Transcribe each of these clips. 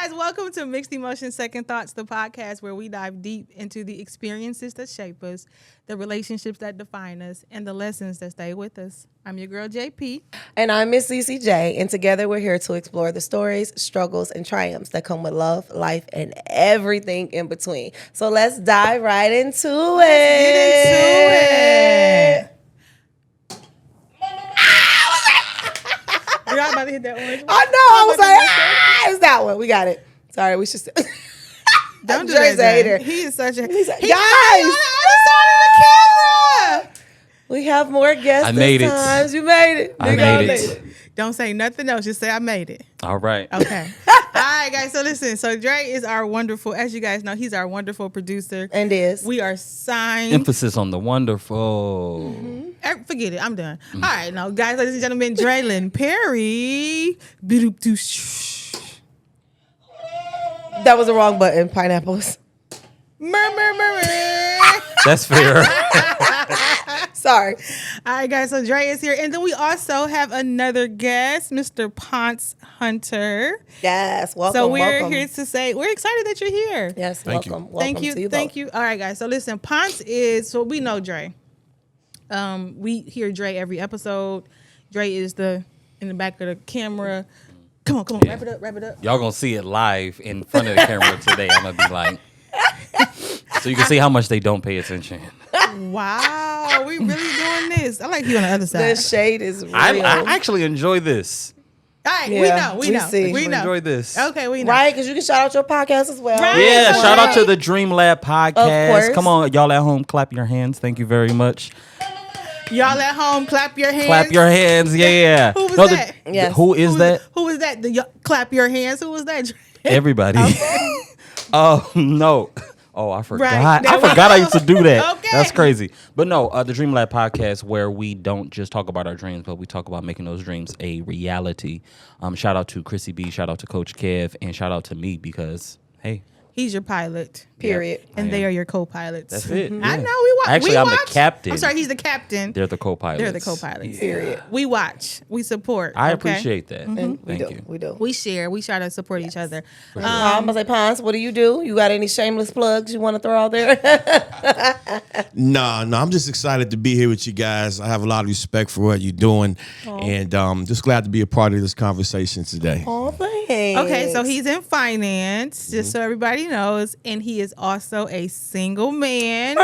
guys, welcome to Mixed Emotions Second Thoughts, the podcast where we dive deep into the experiences that shape us, the relationships that define us, and the lessons that stay with us. I'm your girl, JP. And I'm Miss CCJ, and together we're here to explore the stories, struggles, and triumphs that come with love, life, and everything in between. So let's dive right into it. You're not about to hit that orange one. I know. I was like, it's that one. We got it. Sorry, we should. Don't do Dre's that. a hater. He is such a He's like, He's guys, on the camera. we have more guests. I made it. Times. You made it. I made it. Don't say nothing else. Just say I made it. All right. Okay. All right, guys. So listen. So Dre is our wonderful, as you guys know, he's our wonderful producer. And is. We are signed. Emphasis on the wonderful. Forget it. I'm done. All right, now, guys, ladies and gentlemen, Dreylin Perry. That was the wrong button. Pineapples. That's fair. Sorry. All right, guys. So Dre is here, and then we also have another guest, Mr. Ponce Hunter. Yes. Welcome. So we're welcome. here to say we're excited that you're here. Yes. Thank you. welcome. Thank Welcome you. to you Thank both. you. All right, guys. So listen, Ponce is. So we know Dre. We hear Dre every episode. Dre is in the back of the camera. Come on, Yeah. wrap it up. Y'all gonna see it live in front of the camera today. I'm gonna be like, so you can see how much they don't pay attention. Wow, we really doing this. I like you on the other side. The shade is real. I actually enjoy this. All right, Yeah, we know. see. We I know. enjoy this. Okay, we know. Right, because you can shout out your podcast as well. Right. Yeah, Right. shout out to the Dream Lab podcast. Of course. Come on, y'all at home, clap your hands. Thank you very much. Y'all at home, clap your hands. Clap your hands. Yeah. Who was No, that? Yes. Who is that? Who was that? Clap your hands. Who was that? Everybody. Oh, no. Oh, I forgot. Right. There I we forgot go. I used to do that. Okay. That's crazy. But no, the Dream Lab podcast where we don't just talk about our dreams, but we talk about making those dreams a reality. Shout out to Chrissy B, shout out to Coach Kev, and shout out to me because, hey. He's your pilot. Period. And I they am. are your co-pilots. That's it. I yeah. know we watch. Actually, I'm the captain. I'm sorry, he's the captain. They're the co-pilots. They're the co-pilots. Yeah. Period. We watch. We support. I okay? appreciate that. And Thank you. We do. We share. We try to support each other. I'm gonna say, Ponce, what do? You got any shameless plugs you want to throw out there? No, I'm just excited to be here with you guys. I have a lot of respect for what you're doing, and just glad to be a part of this conversation today. Oh, thanks. Okay, so he's in finance, just so everybody knows, and he is also a single man.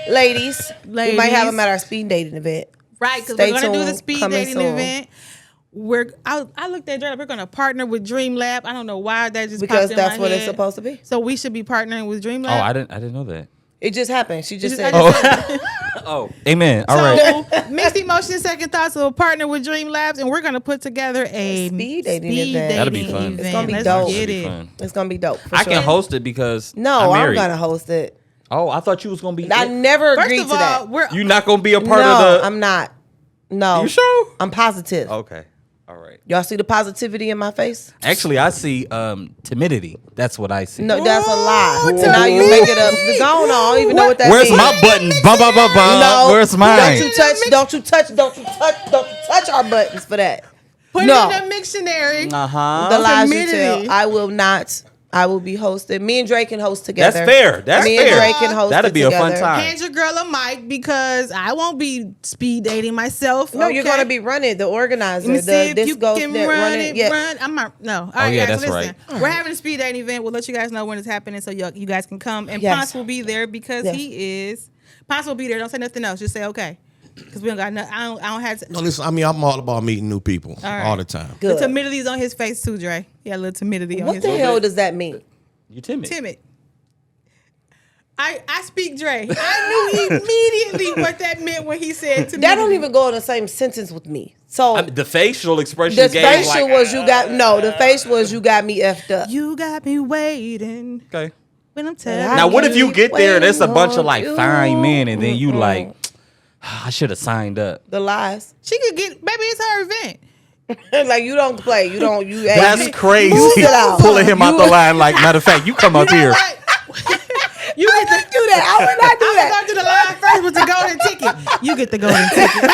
Ladies, we might have him at our speed dating event. Right, because Stay we're going to do the tuned. speed Coming dating soon. event. I looked at Dreylin. We're going to partner with Dream Lab. I don't know why that just Because popped in that's my what head. it's supposed to be. So we should be partnering with Dream Oh, Lab. I didn't know that. It just happened. She just I said. just said- Oh, amen. All right. So, Mixed Emotions Second Thoughts will partner with Dream Labs, and we're going to put together a Speed dating event. That'll be fun. event. It's gonna be Let's dope. get That'd be it. fun. It's gonna be dope. For I sure. can host it because No, I'm I'm married. gonna host it. Oh, I thought you was gonna be. I never First agreed of to all, that. we're You not gonna be a part No, of the. I'm not. No. You sure? I'm positive. Okay. All right. Y'all see the positivity in my face? Actually, I see timidity. That's what I see. No, that's a lie. Ooh, So now you make it up. Go on, I don't even know what that Where's means. my button? Bum, bum, bum, bum. No, Where's mine? Don't you touch our buttons for that. put No. it in the dictionary. Uh-huh. The lies you Timidity. tell. I will not. I will be hosted. Me and Drake can host together. That's fair. That's Me fair. and Drake can host That'd it be a fun together. time. Hand your girl a mic because I won't be speed dating myself. No, you're okay? gonna be running the organizer. Let me see if This you goes can that run running. it. Yeah. Run. I'm not. No. All right, yeah, guys. that's So listen, we're having a speed dating event. We'll let you guys know when it's happening, so you guys can come. And Yes. Ponce will be there because Yes. he is. Ponce will be there. Don't say nothing else. Just say okay, because we don't got. I don't have to. No, listen, I'm all about meeting new people right. all the time. The Good. timidity's on his face too, Dre. Yeah, a little timidity on What his the face. hell does that mean? You timid. Timid. I speak Dre. I knew immediately what that meant when he said timidity. That don't even go in the same sentence with me. So The facial expression the gave facial like, was you got the face was you got me effed up. You got me waiting Okay. when I'm I telling. Now, what if you keep get there and it's a waiting bunch of on like you. fine men and then you like, I should have signed up. The lies. She could get. Maybe it's her event. Like you don't play. You don't. You. hey, That's you- crazy. move it out. Pulling him out You- the line. Like, matter of fact, you come up You know here. what? You get to do that. I would not do I'm that. gonna go to the line first with the golden ticket. You get the golden ticket.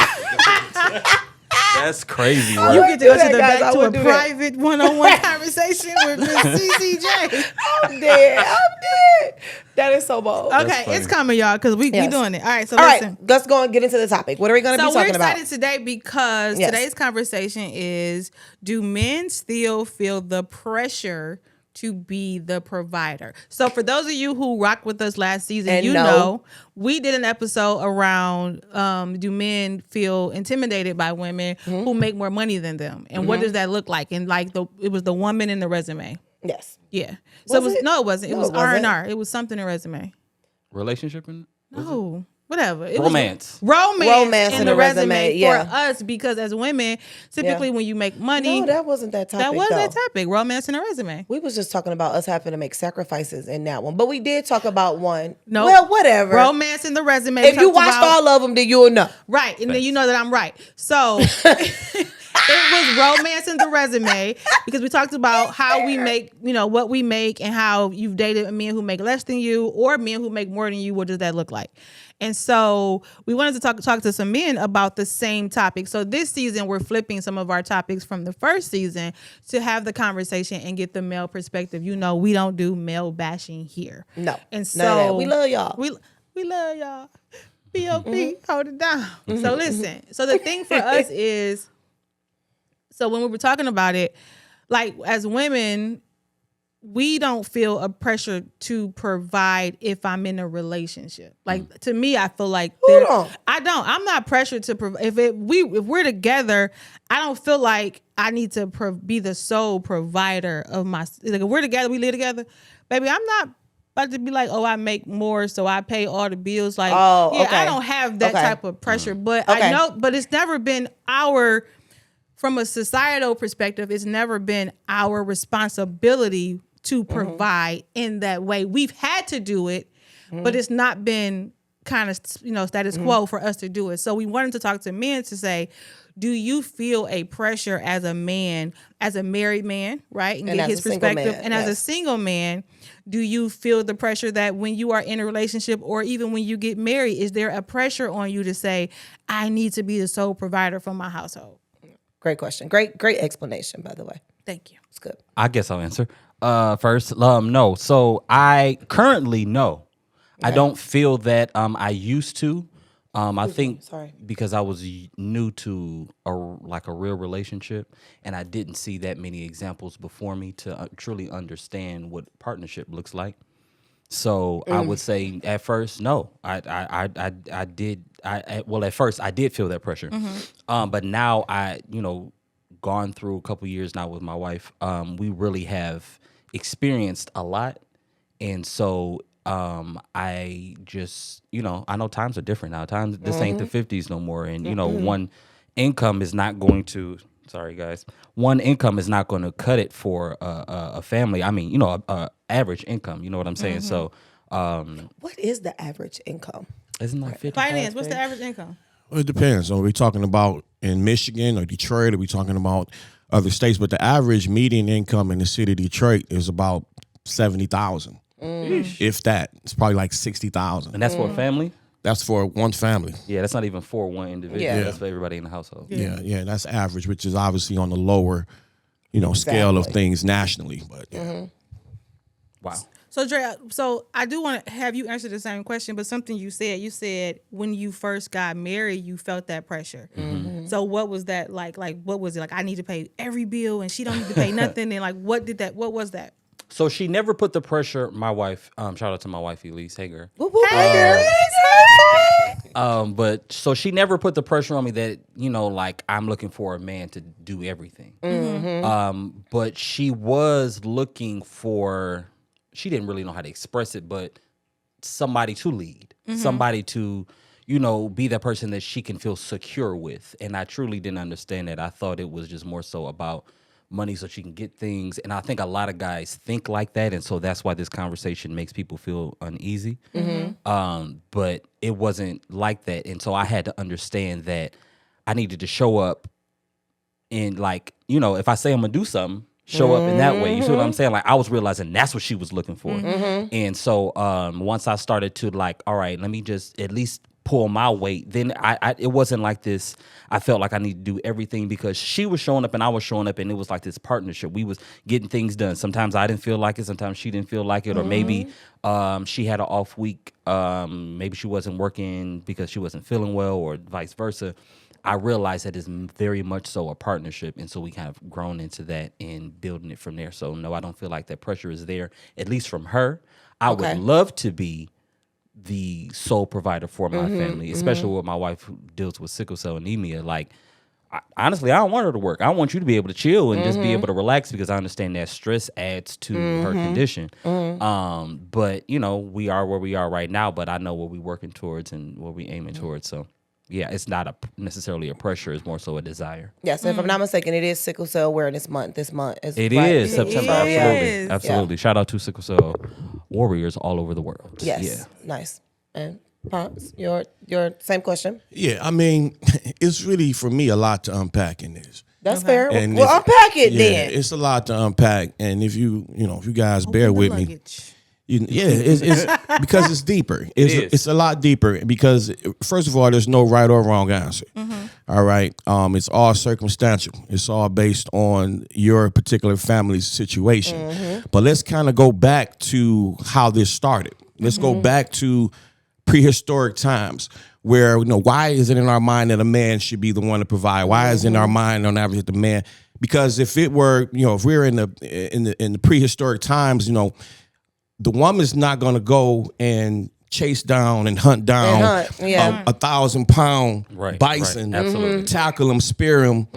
That's crazy, You right? get to go to that, the guys. I back to a wouldn't do that. private one-on-one conversation with Miss CCJ. I'm dead. That is so bold. Okay, funny. it's coming, y'all, because we Yes. doing it. All right, so All listen. right, let's go and get into the topic. What are we going to So be we're talking about? excited today because Yes. today's conversation is: do men still feel the pressure to be the provider? So for those of you who rocked with us last season, And you no. know we did an episode around do men feel intimidated by women Mm-hmm. who make more money than them, and what does that look like? And like it was the woman in the resume. Yes. Yeah. So it Was was it? no, it wasn't. It No, was it wasn't. R&R. It was something in resume. Relationship and No, whatever. It romance. was romance in in the the resume, resume, yeah. for us, because as women, typically Yeah. when you make money, No, that wasn't that topic. that was though. that topic. Romance in a resume. We was just talking about us having to make sacrifices in that one, but we did talk about one. No, Well, whatever. Romance in the resume. If We you talked watched about- all of them, then you'll know. right, and then you know that I'm right. So it was romance in the resume because we talked about how we make, what we make, and how you've dated men who make less than you or men who make more than you. What does that look like? And so we wanted to talk to some men about the same topic. So this season, we're flipping some of our topics from the first season to have the conversation and get the male perspective. We don't do male bashing here. No. And None of that. so We love y'all. We love y'all. B.O.P. Hold it down. So listen. So the thing for us is, so when we were talking about it, like as women, we don't feel a pressure to provide if I'm in a relationship. Like to me, I feel like don't? I don't. I'm not pressured to provide. If we're together, I don't feel like I need to be the sole provider of my. Like if we're together, we live together, baby. I'm not about to be like, oh, I make more, so I pay all the bills. Like, Oh, yeah, okay. I don't have that Okay. type of pressure. But Okay. I know, but it's never been our. From a societal perspective, it's never been our responsibility to provide in that way. We've had to do it, but it's not been kind of, status quo for us to do it. So we wanted to talk to men to say, do you feel a pressure as a man, as a married man, right? And as get his a single perspective. man, And as a yes. single man, do you feel the pressure that when you are in a relationship or even when you get married, is there a pressure on you to say, I need to be the sole provider for my household? Great question. Great explanation, by the way. Thank you. It's good. I guess I'll answer. First, no. So I currently no. I don't feel that I used to. I think Sorry. because I was new to a real relationship, and I didn't see that many examples before me to truly understand what partnership looks like. So I would say at first, no. I did. Well, at first I did feel that pressure, but now gone through a couple years now with my wife. We really have experienced a lot, and so I just I know times are different now. Times this ain't the 50s no more, and one income is not going to. Sorry, guys. One income is not going to cut it for a family. I mean, a average income. You know what I'm saying? So, What is the average income? isn't that 50? Finance, what's the average income? Well, it depends. Are we talking about in Michigan or Detroit? Are we talking about other states? But the average median income in the city of Detroit is about 70,000. If that, it's probably like 60,000. And that's for a family? That's for one family. Yeah, that's not even for one individual. Yeah. That's for everybody in the household. Yeah, that's average, which is obviously on the lower, scale of things nationally. But yeah. Wow. So, Dre, I do want to have you answer the same question, but something you said when you first got married, you felt that pressure. So what was that like? Like, what was it like? I need to pay every bill and she don't need to pay nothing. And like, what was that? So she never put the pressure. My wife, shout out to my wife Elise Hager. Whoop, whoop, Hey, But so she never put the pressure on me that like I'm looking for a man to do everything. But she was looking for. She didn't really know how to express it, but somebody to lead, somebody to be that person that she can feel secure with. And I truly didn't understand that. I thought it was just more so about money so she can get things. And I think a lot of guys think like that. And so that's why this conversation makes people feel uneasy. But it wasn't like that. And so I had to understand that I needed to show up in if I say I'm going to do something, show up in that way. You see what I'm saying? Like I was realizing that's what she was looking for. And so once I started to all right, let me just at least pull my weight, then it wasn't like this. I felt like I need to do everything because she was showing up and I was showing up, and it was like this partnership. We was getting things done. Sometimes I didn't feel like it. Sometimes she didn't feel like it, or maybe she had an off week. Maybe she wasn't working because she wasn't feeling well, or vice versa. I realized that it's very much so a partnership, and so we kind of grown into that and building it from there. So no, I don't feel like that pressure is there, at least from her. I would love to be the sole provider for my family, especially with my wife who deals with sickle cell anemia. Like, honestly, I don't want her to work. I want you to be able to chill and just be able to relax, because I understand that stress adds to her condition. But you know, we are where we are right now, but I know what we're working towards and what we're aiming towards. So yeah, it's not necessarily a pressure. It's more so a desire. Yes, if I'm not mistaken, it is Sickle Cell Awareness Month this month. It is September. Absolutely. is. Absolutely. Shout out to sickle cell warriors all over the world. Yes. Yeah. Nice. And Ponce, your same question. Yeah, I mean, it's really for me a lot to unpack in this. That's fair. And Well, unpack it Yeah, then. it's a lot to unpack, and if you guys bear with me, Luggage. it's because it's deeper. It's a lot deeper because first of all, there's no right or wrong answer. All right, it's all circumstantial. It's all based on your particular family's situation. But let's kind of go back to how this started. Let's go back to prehistoric times where, why is it in our mind that a man should be the one to provide? Why is it in our mind on average that the man? Because if it were, if we're in the prehistoric times, the woman's not going to go and chase down and hunt down a 1,000-pound bison, Absolutely. tackle him, spear him,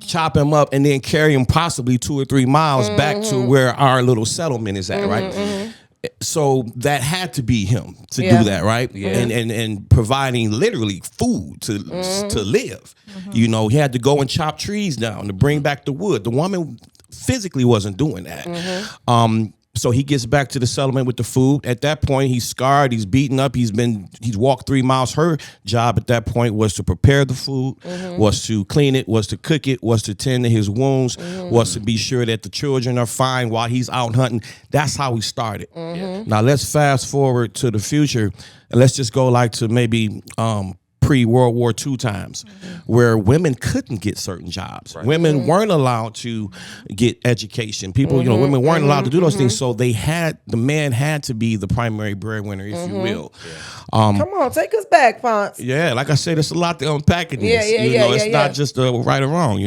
chop him up, and then carry him possibly 2 or 3 miles back to where our little settlement is at, right? So that had to be him to do that, right? Yeah. And providing literally food to live. He had to go and chop trees down to bring back the wood. The woman physically wasn't doing that. So he gets back to the settlement with the food. At that point, he's scarred, he's beaten up, he's walked 3 miles. Her job at that point was to prepare the food, was to clean it, was to cook it, was to tend to his wounds, was to be sure that the children are fine while he's out hunting. That's how he started. Now let's fast forward to the future, and let's just go like to maybe pre-World War II times, where women couldn't get certain jobs. Right. Women weren't allowed to get education. People, women weren't allowed to do those things. So the man had to be the primary breadwinner, if you will. Come on, take us back, Ponce. Yeah, like I said, there's a lot to unpack in this. It's not just a right or wrong.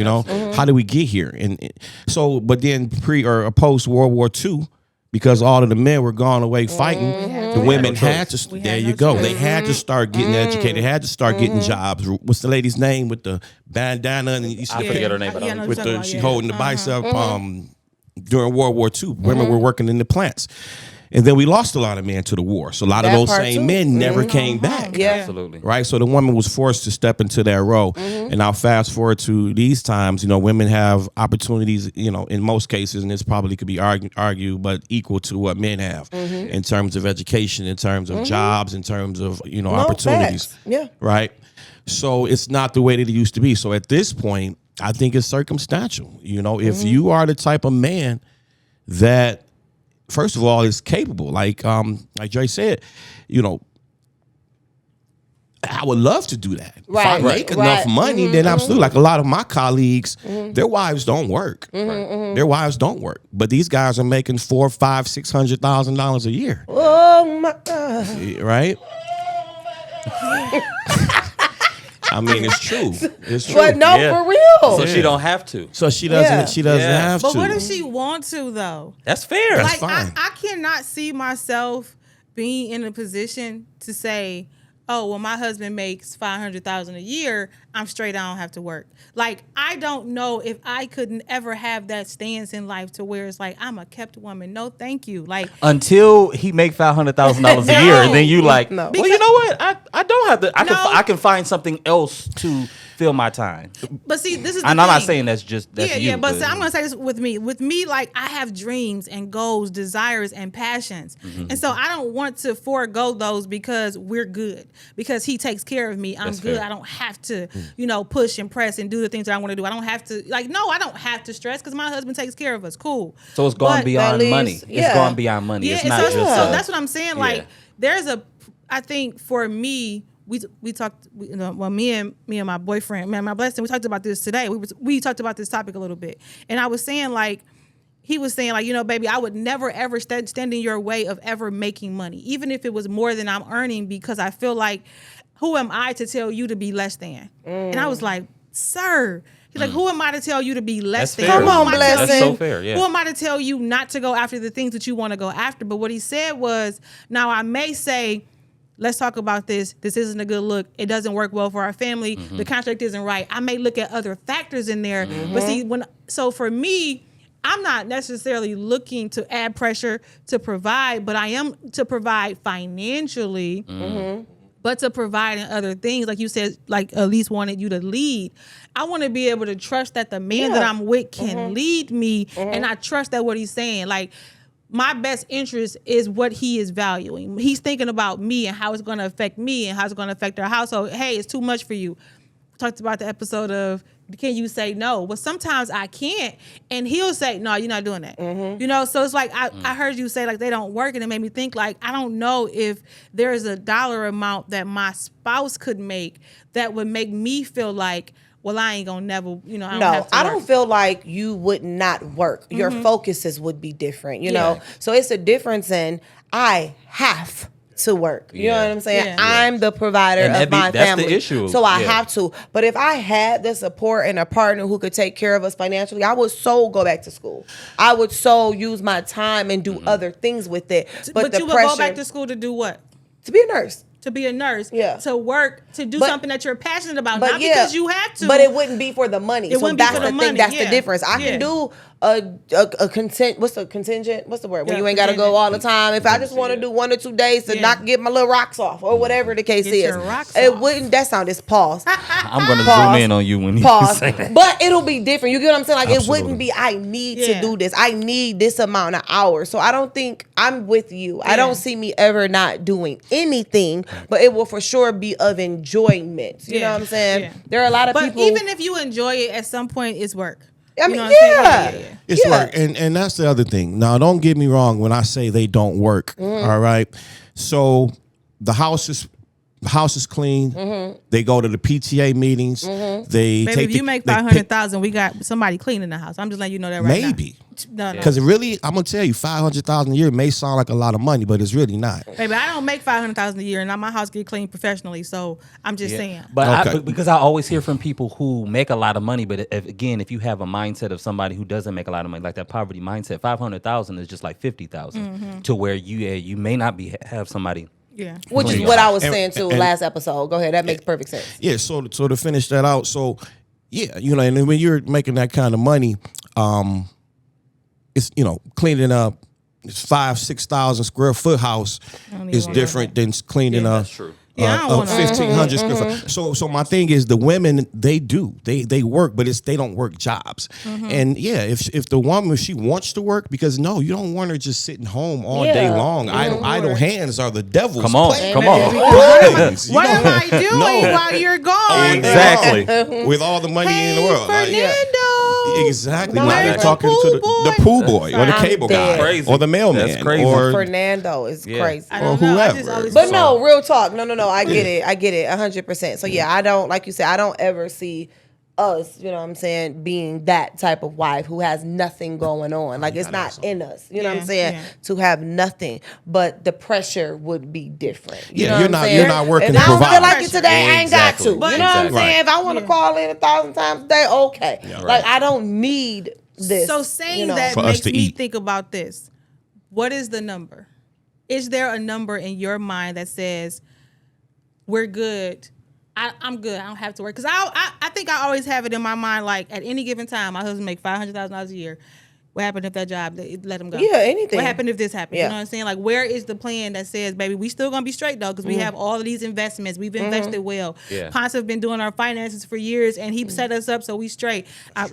How did we get here? And so, but then pre or post World War II, because all of the men were gone away fighting, the women had to. There you go. They had to start getting educated. They had to start getting jobs. What's the lady's name with the bandana? And I forget her name, but she holding the bicep. During World War II, women were working in the plants. And then we lost a lot of men to the war. So a lot of those same men never came back. Yeah. Absolutely. Right? So the woman was forced to step into that role. And now fast forward to these times, women have opportunities, in most cases, and this probably could be argued, but equal to what men have in terms of education, in terms of jobs, in terms of, opportunities. Facts. Yeah. Right? So it's not the way that it used to be. So at this point, I think it's circumstantial. If you are the type of man that, first of all, is capable. Like Dre said, I would love to do that. If I make enough money, then absolutely. Like a lot of my colleagues, their wives don't work. Their wives don't work. But these guys are making $400,000, $500,000, $600,000 a year. Oh my God. Right? I mean, it's true. It's true. But for real. So she don't have to. So she doesn't. She doesn't have to. But what if she wants to though? That's fair. Like fine. I cannot see myself being in a position to say, oh, well, my husband makes $500,000 a year. I'm straight. I don't have to work. Like, I don't know if I couldn't ever have that stance in life to where it's like, I'm a kept woman. No, thank you. Like, until he make $500,000 a year, and then you like, well, you know what? I don't have to. I can find something else to fill my time. But see, this is the I'm thing. not saying that's you. But I'm gonna say this with me. With me, like, I have dreams and goals, desires and passions, and so I don't want to forego those because we're good. Because he takes care of me, I'm That's good. fair. I don't have to, push and press and do the things that I want to do. I don't have to, I don't have to stress because my husband takes care of us. Cool. So it's gone beyond money. It's gone beyond money. Yeah, it's not so just. that's what I'm saying. Like, there's I think for me, we talked, well, me and my boyfriend, my blessing, we talked about this today. We talked about this topic a little bit, and I was saying like, he was saying like, baby, I would never ever stand in your way of ever making money, even if it was more than I'm earning, because I feel like, who am I to tell you to be less than? And I was like, sir. He's like, who am I to tell you to be less than? Come on, Blessing. That's so fair, yeah. Who am I to tell you not to go after the things that you want to go after? But what he said was, now I may say, let's talk about this. This isn't a good look. It doesn't work well for our family. The contract isn't right. I may look at other factors in there. But see, so for me, I'm not necessarily looking to add pressure to provide, but I am to provide financially, but to provide in other things. Like you said, like Elise wanted you to lead. I want to be able to trust that the man that I'm with can lead me, and I trust that what he's saying. Like, my best interest is what he is valuing. He's thinking about me and how it's going to affect me and how it's going to affect our household. Hey, it's too much for you. Talked about the episode of, can you say no? Well, sometimes I can't, and he'll say, no, you're not doing that. So it's like, I heard you say like they don't work, and it made me think like, I don't know if there is a dollar amount that my spouse could make that would make me feel like, well, I ain't gonna never, I don't have to I work. don't feel like you would not work. Your focuses would be different, you know? So it's a difference in, I have to work. You know what I'm saying? Yeah. I'm the provider of my that's family. the issue. So I have to. But if I had the support and a partner who could take care of us financially, I would so go back to school. I would so use my time and do other things with it. But the you would pressure, go back to school to do what? to be a nurse. To be a nurse, Yeah. to work, to do something that you're passionate about, But not because you have to. But it wouldn't be for the money. It So wouldn't be that's for the the thing. money, That's yeah. the difference. I can do a content. What's the contingent? What's the word? When Yeah, you ain't got to go contingent. all the time. If I just want to do 1 or 2 days to not get my little rocks off or whatever the case Get is, your rocks it off. wouldn't. That sounded pause. I'm gonna Pause. zoom in on you when you Pause. say that. But it'll be different. You get what I'm saying? Like Absolutely. it wouldn't be. I need Yeah. to do this. I need this amount of hours. So I don't think I'm with you. I don't see me ever not doing anything. But it will for sure be of enjoyment. You know what I'm saying? Yeah. There are a lot of But people. even if you enjoy it, at some point, it's work. I You mean, know what I'm saying? yeah. It's Yeah. work, and that's the other thing. Now, don't get me wrong when I say they don't work. All right, so the house is clean. They go to the PTA meetings. They Baby, take if you make they pick- 500,000, we got somebody cleaning the house. I'm just letting you know that right now. maybe. No. Because it really, I'm gonna tell you, 500,000 a year may sound like a lot of money, but it's really not. Baby, I don't make 500,000 a year, and my house get cleaned professionally. So I'm just saying. But Okay. because I always hear from people who make a lot of money, but if you have a mindset of somebody who doesn't make a lot of money, like that poverty mindset, 500,000 is just like 50,000 to where you may not have somebody. Yeah. Which is Clean what your I was And- saying too and- last episode. Go ahead. That makes perfect sense. Yeah. So to finish that out, so yeah, and then when you're making that kind of money, it's cleaning up. It's 5,000-6,000 square foot house don't is even different than cleaning That's true. Yeah, I don't wanna- 1,500 square foot. So my thing is the women they work, but they don't work jobs. And yeah, if the woman if she wants to work, because no, you don't want her just sitting home all day Yeah. long. Idle hands are the devil's. Come on, play. come on. Please, What am I doing No. while you're gone? Exactly. With all the money in the world. Like, Fernando. exactly. No, Now where's you're the talking to the pool boy or the I'm cable dead. guy Crazy. or the mailman That's crazy. or Fernando is crazy. I or don't know. I just whoever. always But thought- no, real talk. No. I get it. 100%. So yeah, I don't, like you said, I don't ever see us, you know what I'm saying, being that type of wife who has nothing going on. Like it's not in us, you know what I'm saying, to have nothing. But the pressure would be different. You Yeah, know you're what I'm not- saying? you're not working If to I don't feel provide. like it today, I ain't got Exactly. to. But- You know what I'm Exactly. saying? If I want to call in 1,000 times a day, okay. Yeah, Like right. I don't need this. So saying you know. that For us makes to me eat. think about this. What is the number? Is there a number in your mind that says we're good? I'm good. I don't have to work. Because I think I always have it in my mind, like at any given time, my husband make $500,000 a year. What happened if that job, they let him go? Yeah, anything. What happened if this happened? Yeah. You know what I'm saying? Like, where is the plan that says, baby, we still gonna be straight though, because we have all of these investments. We've invested well. Yeah. Ponce have been doing our finances for years, and he set us up so we straight.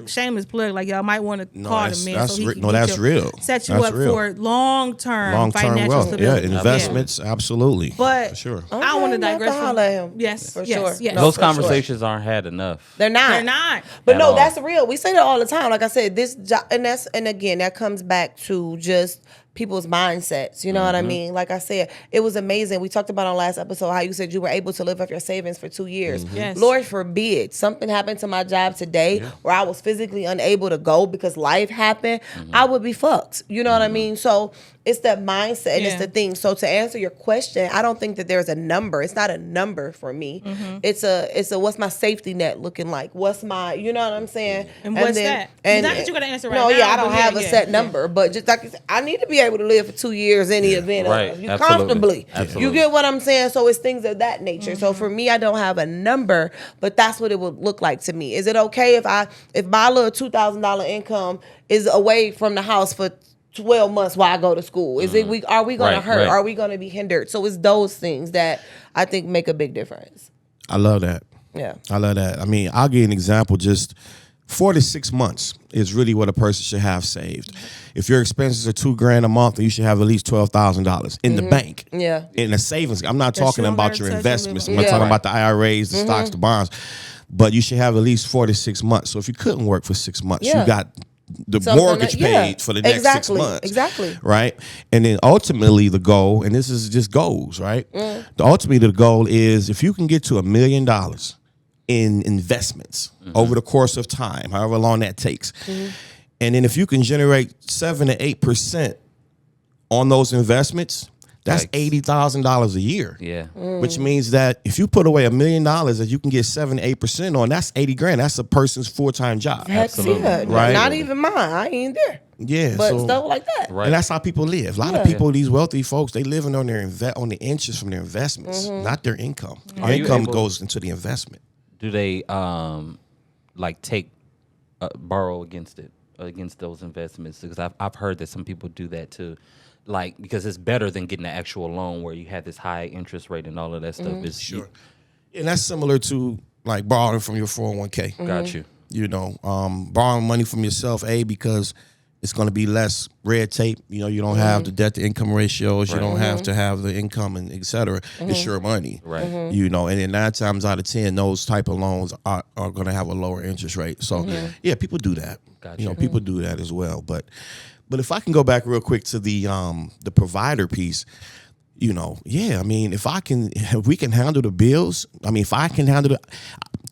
Shameless plug, like y'all might want to No, call that's- the man. that's so he re- can no, get that's you- real. Set you That's up real. for long-term long-term financial wealth. Yeah, stability. investments, absolutely. But for sure. I don't want to Okay, I'm digress gonna from holler at him. Yes, For yes, sure. yes. No, Those for sure. conversations aren't had enough. They're not. They're not. But At no, all. that's real. We say that all the time. Like I said, this job, and again, that comes back to just people's mindsets. You know what I mean? Like I said, it was amazing. We talked about on last episode how you said you were able to live off your savings for 2 years. Yes. Lord forbid something happened to my job today where I was physically unable to go because life happened. I would be fucked. You know what I mean? So it's that mindset and it's the thing. So to answer your question, I don't think that there's a number. It's not a number for me. It's a what's my safety net looking like? What's my, you know what I'm saying? And what's that? And Not that you got to answer right no, now. yeah, I don't but have a set number, but just like I said, I need to be able to live for 2 years in the event Right. of you Absolutely. comfortably. Absolutely. You get what I'm saying? So it's things of that nature. So for me, I don't have a number, but that's what it would look like to me. Is it okay if my little $2,000 income is away from the house for 12 months while I go to school? Is it are we going to hurt? Right. Are we going to be hindered? So it's those things that I think make a big difference. I love that. Yeah. I love that. I mean, I'll give you an example. Just 4 to 6 months is really what a person should have saved. If your expenses are $2,000 a month, then you should have at least $12,000 in the bank. Yeah. In a savings. I'm not talking you don't about gotta your touch investments. I'm a not little talking bit. about the IRAs, the stocks, the bonds. But you should have at least 4 to 6 months. So if you couldn't work for 6 months, Yeah. you got the Something mortgage paid for the next 6 months. Exactly. Right? And then ultimately the goal, and this is just goals, right? Ultimately the goal is if you can get to $1 million in investments over the course of time, however long that takes. And then if you can generate 7 to 8% on those investments, that's $80,000 a year. Yeah. Which means that if you put away $1 million that you can get 7 to 8% on, that's $80,000. That's a person's full-time job. Absolutely. Yeah. Right. Not even mine. I ain't there. Yeah. But so, stuff like that. Right. and that's how people live. A lot of people, these wealthy folks, they living on their on the interest from their investments, not their income. Their Are you income able- goes into the investment. Do they like take borrow against those investments? Because I've heard that some people do that too, like because it's better than getting an actual loan where you have this high interest rate and all of that stuff. It's, Sure. And that's similar to like borrowing from your 401k. Got you. You know, borrowing money from yourself, because it's going to be less red tape. You know, you don't have the debt to income ratios. You don't have to have the income and et cetera. It's your money. Right. You know, and then 9 times out of 10, those type of loans are going to have a lower interest rate. So, yeah, people do that. Gotcha. You know, people do that as well. But if I can go back real quick to the provider piece, you know, yeah, I mean, if we can handle the bills, I mean, if I can handle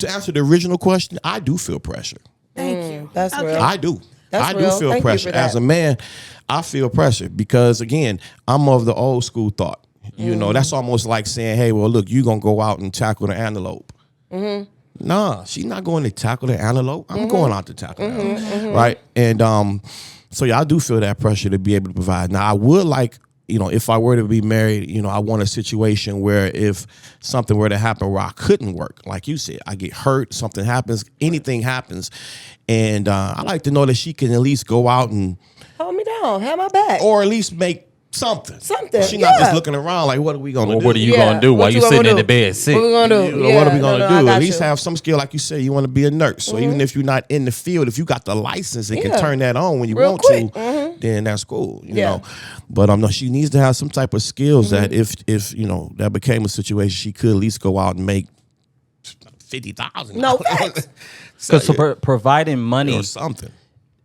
to answer the original question, I do feel pressure. Thank you. That's Okay. real. I do. That's I do real. feel Thank you pressure. for that. As a man, I feel pressure because, again, I'm of the old school thought. You know, that's almost like saying, hey, well, look, you're going to go out and tackle the antelope. Nah, she's not going to tackle the antelope. I'm going out to tackle the antelope. Right? And so, yeah, I do feel that pressure to be able to provide. Now, I would like, you know, if I were to be married, you know, I want a situation where if something were to happen where I couldn't work, like you said, I get hurt, something happens, anything happens. And I like to know that she can at least go out and, Hold me down. Have my back. or at least make something. Something, She's not yeah. just looking around like, what are we going to Well, do? what are you Yeah. gonna do What while you you gonna sitting in do? the bed sick? What we gonna do? You know, what are we Yeah, going to no, I do? got At least you. have some skill. Like you said, you want to be a nurse. So even if you're not in the field, if you got the license and can Yeah. turn that on when you Real want quick. to, then that's cool. You Yeah. know, but no, she needs to have some type of skills that if you know that became a situation, she could at least go out and make $50,000. No facts. So providing money, or something.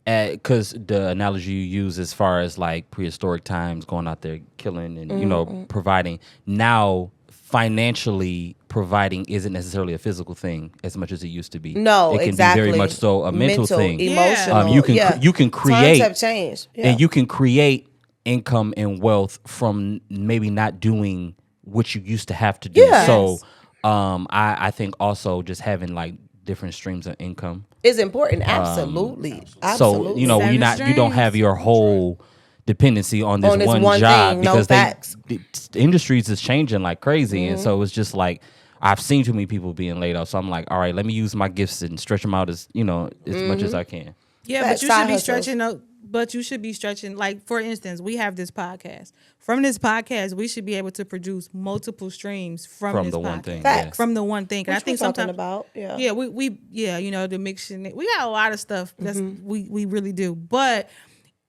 because the analogy you use as far as like prehistoric times, going out there killing and you know providing. Now financially providing isn't necessarily a physical thing as much as it used to be. No, it can exactly. be very much so a mental thing. Emotional. You can yeah. you can create Times have changed. Yeah. and you can create income and wealth from maybe not doing what you used to have to do. Yes. So I think also just having like different streams of income. is important. Absolutely. Absolutely. So you know you don't have your whole dependency on this, On this one one job thing, no because facts. the industries is changing like crazy, and so it's just like I've seen too many people being laid off. So I'm like, all right, let me use my gifts and stretch them out as much as I can. Yeah, That but you side should be hustles. stretching. But you should be stretching. Like for instance, we have this podcast. From this podcast, we should be able to produce multiple streams from this the podcast. one thing. Facts. From the one thing. And I Which think we're talking sometimes about. Yeah. Yeah, we you know, the mixing. We got a lot of stuff. That's we really do. But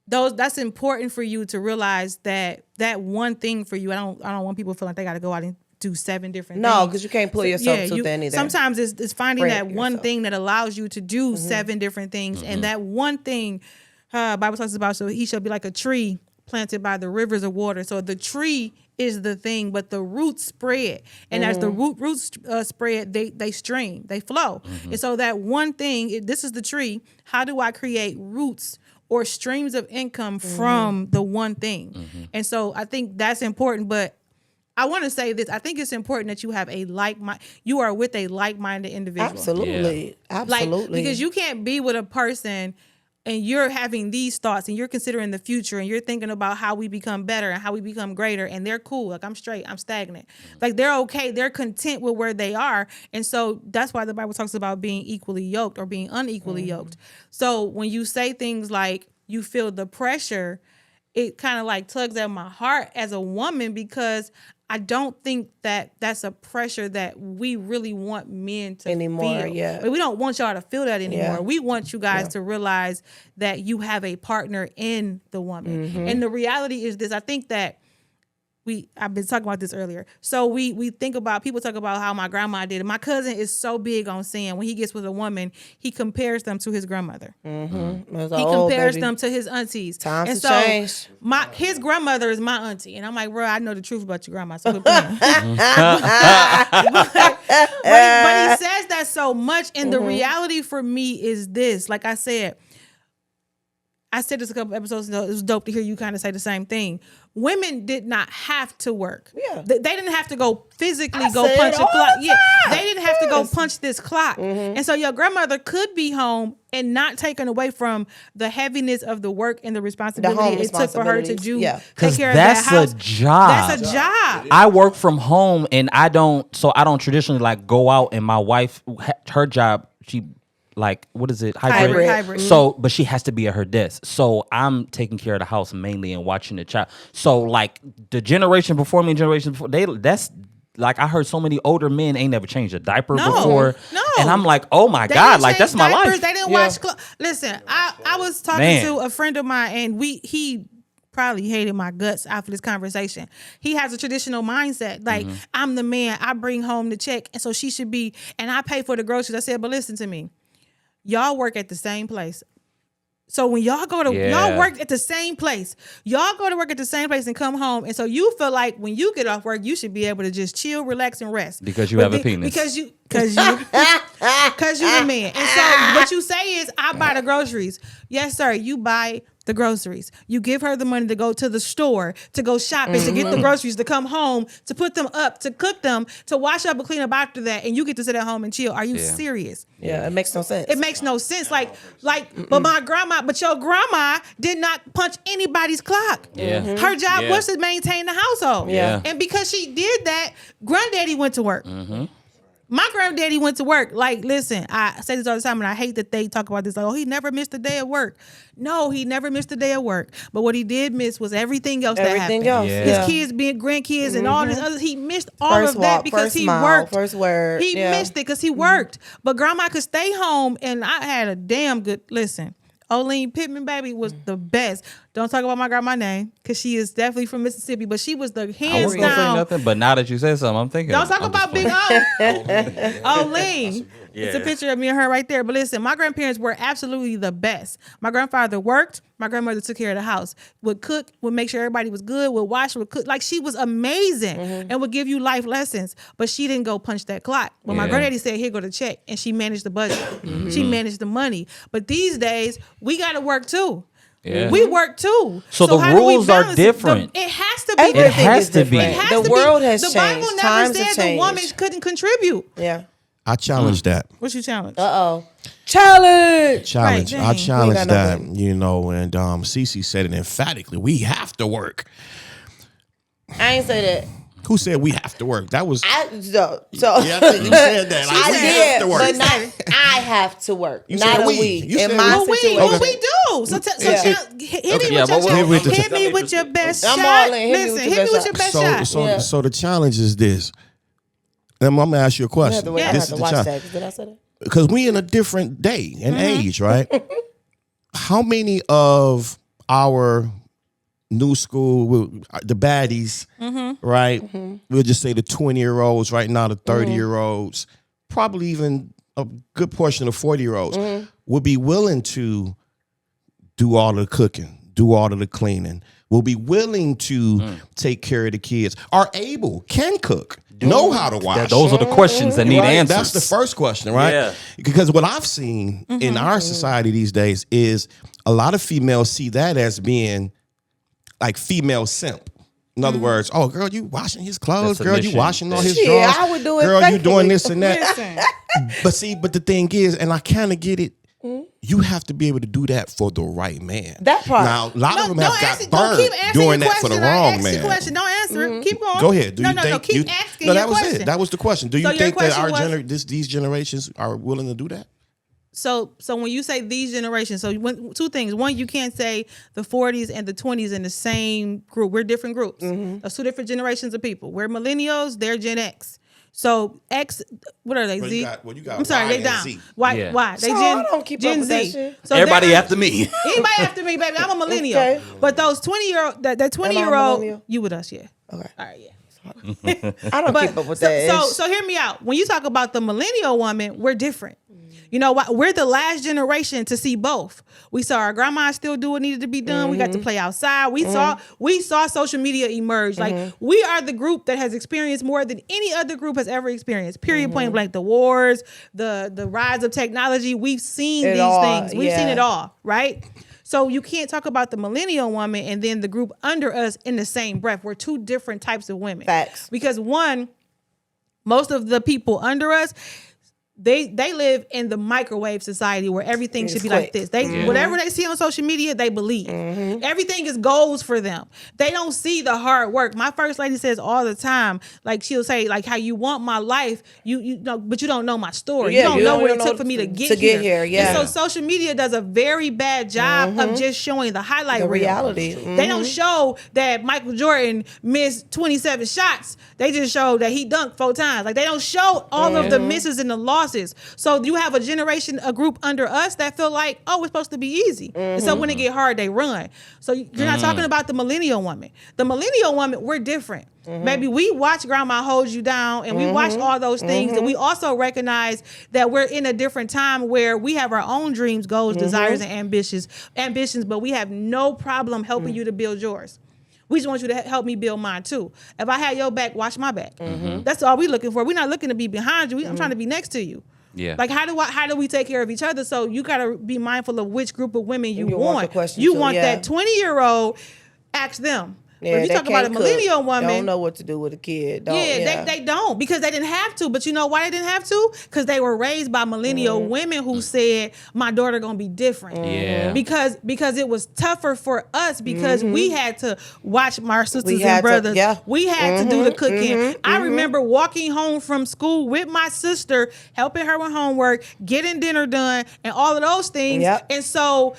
that's important for you to realize that one thing for you. I don't want people feeling like they got to go out and do 7 different things. No, because you can't pull yourself to thin either. Sometimes it's finding Spread that one yourself. thing that allows you to do 7 different things, and that one thing, Bible talks about. So he shall be like a tree planted by the rivers of water. So the tree is the thing, but the roots spread. And as the roots spread, they stream, they flow. And so that one thing, this is the tree. How do I create roots or streams of income from the one thing? And so I think that's important. But I want to say this. I think it's important that you have you are with a like-minded individual. Absolutely. Absolutely. Because you can't be with a person and you're having these thoughts and you're considering the future and you're thinking about how we become better and how we become greater, and they're cool. Like, I'm straight, I'm stagnant. Like, they're okay. They're content with where they are. And so that's why the Bible talks about being equally yoked or being unequally yoked. So when you say things like you feel the pressure, it kind of like tugs at my heart as a woman, because I don't think that that's a pressure that we really want men to Anymore, feel. yeah. But we don't want y'all to feel that anymore. Yeah. We want you guys to realize that you have a partner in the woman. And the reality is this. I think that I've been talking about this earlier. So people talk about how my grandma did it. My cousin is so big on saying when he gets with a woman, he compares them to his grandmother. He compares them to his aunties. Times have changed. His grandmother is my auntie. And I'm like, bro, I know the truth about your grandma. So quit playing. but he says that so much. And the reality for me is this. Like I said this a couple episodes ago. It was dope to hear you kind of say the same thing. Women did not have to work. Yeah. They didn't have to go physically punch a clock. Yeah. They didn't have to go punch this clock. And so your grandmother could be home and not taken away from the heaviness of the work and the responsibility it took for her to do. Yeah. Take care of that house. That's a job. That's a job. I work from home, and I don't traditionally like go out, and my wife, her job, she like, what is it? Hybrid. So, but she has to be at her desk. So I'm taking care of the house mainly and watching the child. So like the generation before me, that's like, I heard so many older men ain't never changed a diaper before. No. And I'm like, oh my They God, didn't like change that's my diapers. life. They didn't watch. Listen, I was talking to a friend of mine, and he probably hated my guts after this conversation. He has a traditional mindset. Like, I'm the man, I bring home the check, and so she should be, and I pay for the groceries. I said, but listen to me. Y'all work at the same place. So when y'all y'all work at the same place. Y'all go to work at the same place and come home. And so you feel like when you get off work, you should be able to just chill, relax, and rest. Because you have a penis. Because you the man. And so what you say is, I buy the groceries. Yes, sir. You buy the groceries. You give her the money to go to the store, to go shopping, to get the groceries, to come home, to put them up, to cook them, to wash up and clean up after that, and you get to sit at home and chill. Are you serious? Yeah, it makes no sense. It makes no sense. But your grandma did not punch anybody's clock. Yeah. Her job was to maintain the household. Yeah. And because she did that, granddaddy went to work. My granddaddy went to work. Like, listen, I say this all the time, and I hate that they talk about this. Like, oh, he never missed a day of work. No, he never missed a day of work. But what he did miss was everything else that happened. His kids being grandkids and all this other. He missed all of that because he worked. First word. He missed it because he worked. But grandma could stay home, and I had a damn good, listen, Olene Pittman, baby, was the best. Don't talk about my grandma name, because she is definitely from Mississippi, but she was the hands I wasn't gonna say down. nothing, but now that you said something, I'm thinking. Don't talk about Big O. Olene. Yeah. It's a picture of me and her right there. But listen, my grandparents were absolutely the best. My grandfather worked. My grandmother took care of the house. Would cook, would make sure everybody was good, would wash, would cook. Like, she was amazing and would give you life lessons. But she didn't go punch that clock. When my granddaddy said, here go the check, and she managed the budget. She managed the money. But these days, we got to work too. Yeah. We work too. So the how do we rules are balance different. it has to be. Everything It has is to be. different. It has The to world be. has the changed. Bible never Times have said the woman changed. couldn't contribute. Yeah. I challenge that. What's your challenge? Challenge. Challenge. Right, I dang. challenge We ain't got that. no You know, and Cece said it emphatically. We have to work. I ain't say that. Who said we have to work? That was. So Yeah, I think you said that. Like, I we did, have to work. but not I have to work. You not said a we. we. You In said my we. situation. Well, we do. So hit me Yeah, with your best shot. So the challenge is this. And I'm gonna ask you a I have question. to, wait, I This have is to the watch challenge. that. 'Cause did I say that? Because we in a different day and age, right? How many of our new school, the baddies, right? We'll just say the 20-year-olds right now, the 30-year-olds, probably even a good portion of 40-year-olds would be willing to do all of the cooking, do all of the cleaning, will be willing to take care of the kids, are able, can cook, know how to wash. Those are the questions that need answers. That's the first question, right? Yeah. Because what I've seen in our society these days is a lot of females see that as being like female simp. In other words, oh, girl, you washing his clothes. That's Girl, you submission. washing all his Shit, drawers. I would do it Girl, you doing faithfully. this and that. Listen, But the thing is, and I kind of get it, you have to be able to do that for the right man. That part. Now, a lot of them have got don't burned keep answering doing your that for the question. I wrong asked you a man. question. Don't answer it. Keep going. Go ahead. Do you no, think keep you, asking No, your that was question. it. That was the question. Do you So your think that question our was- these generations are willing to do that? So when you say these generations, so two things. One, you can't say the 40s and the 20s in the same group. We're different groups. Those two different generations of people. We're millennials. They're Gen X. So X, what are they? Well, Z. you got I'm sorry, Y they and down. Z. Why? Yeah. Why? They So Gen I don't keep Gen up with that Z. shit. So Everybody they're- after me. Anybody after me, baby? I'm a millennial. Okay. But those 20-year-old, that Am I a 20-year-old, millennial? you with us, yeah. Okay. All right, yeah. I don't keep up with that. So hear me out. When you talk about the millennial woman, we're different. You know what? We're the last generation to see both. We saw our grandma still do what needed to be done. We got to play outside. We saw social media emerge. Like we are the group that has experienced more than any other group has ever experienced. Period. Point blank. The wars, the rise of technology. We've seen It these all, things. We've seen yeah. it all. Right. So you can't talk about the millennial woman and then the group under us in the same breath. We're two different types of women. Facts. Because one, most of the people under us, they live in the microwave society where everything It's should be quick. like this. Whatever they see on social media, they believe. Everything is goals for them. They don't see the hard work. My first lady says all the time, like she'll say, like how you want my life, you know, but you don't know my story. Yeah, you don't you know don't what it know took for me to get to get here, yeah. And so social media does a very bad job of just showing the highlight The reel. reality. They don't show that Michael Jordan missed 27 shots. They just show that he dunked 4 times. Like they don't show all of the misses and the losses. So you have a group under us that feel like, oh, it's supposed to be easy. And so when it get hard, they run. So you're not talking about the millennial woman. The millennial woman, we're different. Maybe we watch Grandma Hold You Down and we watch all those things. And we also recognize that we're in a different time where we have our own dreams, goals, desires, and ambitions, but we have no problem helping you to build yours. We just want you to help me build mine too. If I had your back, watch my back. That's all we're looking for. We're not looking to be behind you. I'm trying to be next to you. Yeah. Like how do we take care of each other? So you gotta be mindful of which group of women you You want want. the question You too, want yeah. that 20-year-old, ask them. But if you they talk about a can't millennial cook. woman, Don't know what to do with a kid. they don't because they didn't have to. But you know why they didn't have to? Because they were raised by millennial women who said, "My daughter gonna be different." Yeah. Because it was tougher for us because we had to watch my sisters had and brothers. to, yeah. We had to do the cooking. I remember walking home from school with my sister, helping her with homework, getting dinner done, and all of those things. Yep. And so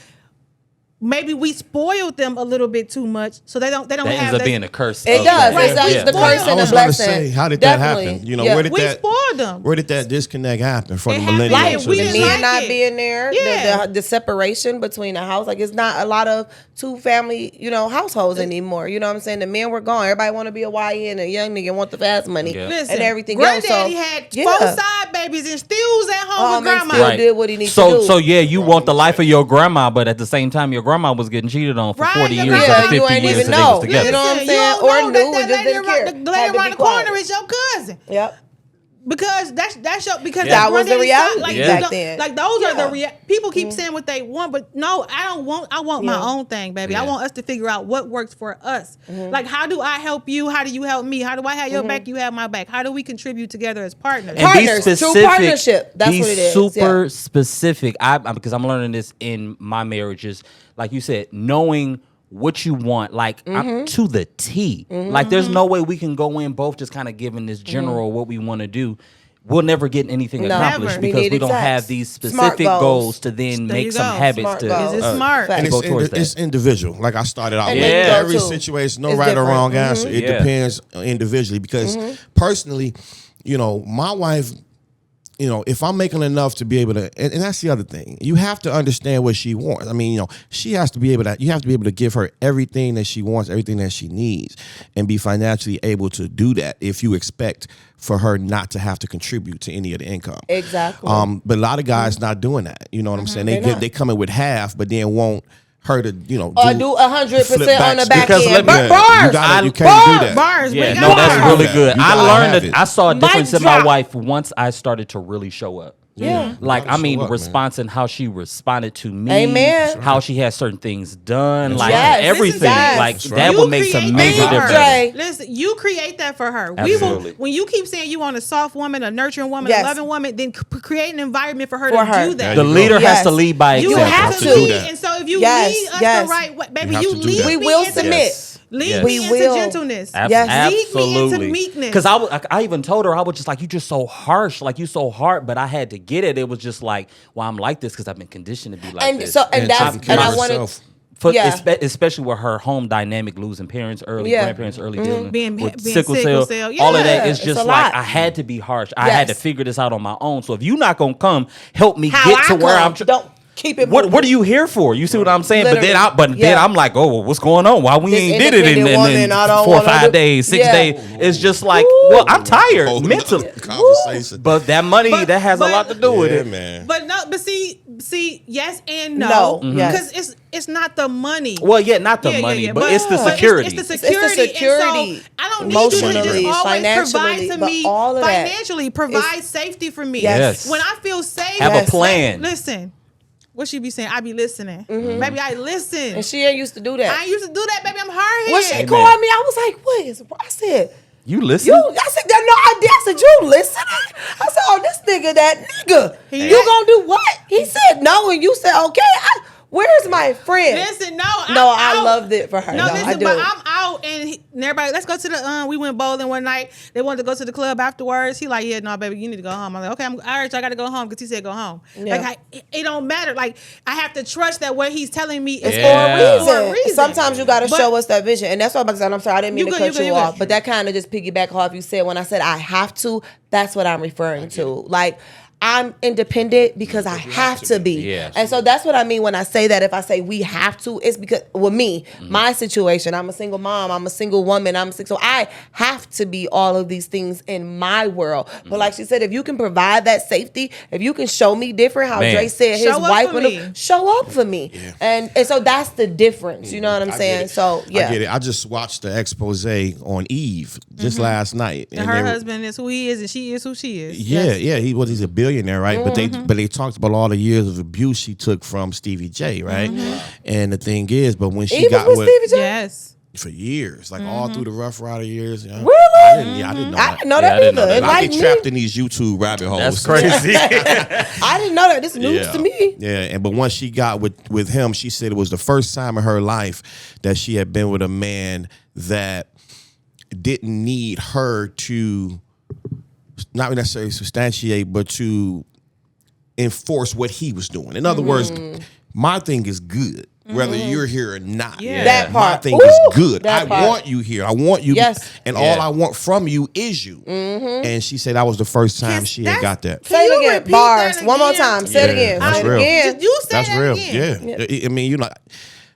maybe we spoiled them a little bit too much, so they don't That have ends up that. being a curse. It of does. that. It's Yeah. the curse I and the was going to blessing. say, how did Definitely. that happen? You know, Yeah. where did We that spoiled them. Where did that disconnect happen from It the happened. millennial Like, to we the didn't The Z? like men not it. being there, Yeah. the separation between the house, like it's not a lot of 2 family, households anymore. You know what I'm saying? The men were gone. Everybody want to be a YN, a young nigga want the fast money Yeah. Listen, and everything else. Granddaddy So had yeah. 4 side babies and still was at home with and grandma. still Right. did what he needs So to do. so yeah, you want the life of your grandma, but at the same time, your grandma was getting cheated on for Right, 40 your years grandma- out of Yeah, you 50 ain't years even that they was know. together. You know what I'm Listen, saying? you don't Or know knew that and just didn't care. the lady Had to around be the quiet. corner is your cousin. Yep. Because that's your because Yeah. that's That was the granddaddy's reality side. Like, Yeah. you back don't- then. like those are Yeah. the people keep saying what they want, but no, I want my Yeah. own thing, baby. I Yeah. want us to figure out what works for us. Like, how do I help you? How do you help me? How do I have your back? You have my back. How do we contribute together as partners? And Partners, be true specific. partnership. That's be what it is, super yeah. specific. Because I'm learning this in my marriages. Like you said, knowing what you want, like I'm to the T. Like there's no way we can go in both just kind of giving this general what we want to do. We'll never get anything No. accomplished Never. We because need we don't exacts. have these Smart specific goals. goals to then There you make some go. habits Smart to. goals. Is it smart? Facts. And And it's, towards it's individual. Like I started out And with, there you go, every too. situation, no It's right or different. wrong answer. It Yeah. depends individually. Because personally, my wife, if I'm making enough to be able to, and that's the other thing, you have to understand what she wants. I mean, she has to be able to, you have to be able to give her everything that she wants, everything that she needs, and be financially able to do that if you expect for her not to have to contribute to any of the income. Exactly. But a lot of guys not doing that. You know what I'm saying? They're not. They come in with half, but then want her to, Or do 100% flip on the back back Because end. let me- But bars. You can't do that. Bars. Yeah, we no, got that's bars. really good. You I gotta learned have that. it. I saw a Mic difference in my drop. wife once I started to really show up. Yeah. Like, gotta I mean, show up, response and how she responded to me. Amen. How she had certain things done. That's like, right. everything. Yes. Like, That's that right. would make some create major that for her. difference. Dre. Listen, you create that for her. Absolutely. When you keep saying you want a soft woman, a nurturing woman, Yes. a loving woman, then create an environment for her For to her. do that. The you go. leader has Yes. to lead by You example. have to do lead, that. and so if you Yes, lead us yes. the right way, baby, have you to do lead that. me We will into submit. Yes. Lead Yes. me We into will. gentleness. Yes. Lead me into Absolutely. meekness. Because I even told her, I was just like, you just so harsh, like you so hard, but I had to get it. It was just like, well, I'm like this because I've been conditioned to be like And this. so, and that's, taking care and I of wanted, herself. Yeah. Especially with her home dynamic, losing parents early, Yeah. grandparents early, dealing Being with sickle sickle cell. all of Yeah, that is it's just a like lot. I had to be harsh. I had to Yes. figure this out on my own. So if you're not gonna come help me how get I to where come, I'm, don't keep it what moving. are you here for? You see what I'm saying? Literally. Then Yeah. I'm like, oh, well, what's going on? Why we This ain't did it in independent woman, I don't 4 or wanna 5 do- days, 6 Yeah. days? It's just like, well, I'm tired Whole mentally. nother conversation. But that money, that has a but- lot to do with yeah, it. man. But see, yes and No. no, Mhm. Yes. because it's not the money. Well, yeah, not the Yeah, money, yeah. but it's the but security. It's the security. security. And so I don't need you to just Emotionally, always financially, provide to but me all of that. financially. Provide safety for me. Yes. When I feel safe, Have Yes. a plan. Listen, what she be saying? I be listening. Baby, I listen. And she ain't used to do that. I ain't used to do that, baby. I'm hard When she headed. called me, I was like, what is, I said, You listen? I said, no, I did. I said, you listening? I said, oh, this nigga, that nigga. He- You gonna do what? He said no, and you said, okay. Where's my friend? Listen, no, I out. loved it for her. No, No, listen, I do. but I'm out and everybody, let's go to the, we went bowling one night. They wanted to go to the club afterwards. He like, yeah, no, baby, you need to go home. I'm like, okay, all right, I got to go home because he said go home. Yeah. Like, it don't matter. Like, I have to trust that what he's telling me is Yeah. for a reason. Sometimes you got to But- show us that vision. And that's what I'm sorry, I didn't mean You to good, cut you good, you you off. good. But that kind of just piggyback off you said when I said I have to, that's what I'm referring to. Like, I'm independent because I have to be. Yeah. And so that's what I mean when I say that. If I say we have to, it's because with me, my situation, I'm a single mom, I'm a single woman, so I have to be all of these things in my world. But like she said, if you can provide that safety, if you can show me different, how Man. Dre said his Show up wife for would me. show up for me. And so that's the difference. You know what I'm I get saying? it. So yeah. I get it. I just watched the expose on Eve just last night. And her they- husband is who he is and she is who she is. Yeah, yeah, he's a billionaire, right? But they talked about all the years of abuse she took from Stevie J, right? And the thing is, but when she Even got with with Stevie J? Yes. for years, like all through the Rough Rider years. Yeah. Really? I didn't know I that. didn't know Yeah, I that didn't know either. that. It I like get me. trapped in these YouTube rabbit holes. That's crazy. I didn't know that. This is news to me. Yeah, and but once she got with him, she said it was the first time in her life that she had been with a man that didn't need her to not necessarily substantiate, but to enforce what he was doing. In other words, my thing is good. Whether you're here or not, Yeah. That my part. thing Ooh, is good. I that part. want you here. I want you, Yes. and Yeah. all I want from you is you. And she said that was the first time Yes, she had got that. Can Say you it again. repeat Bars. that One more again? time. Say it Yeah, again. that's Say it real. again. You say That's that real. again. Yeah. I mean,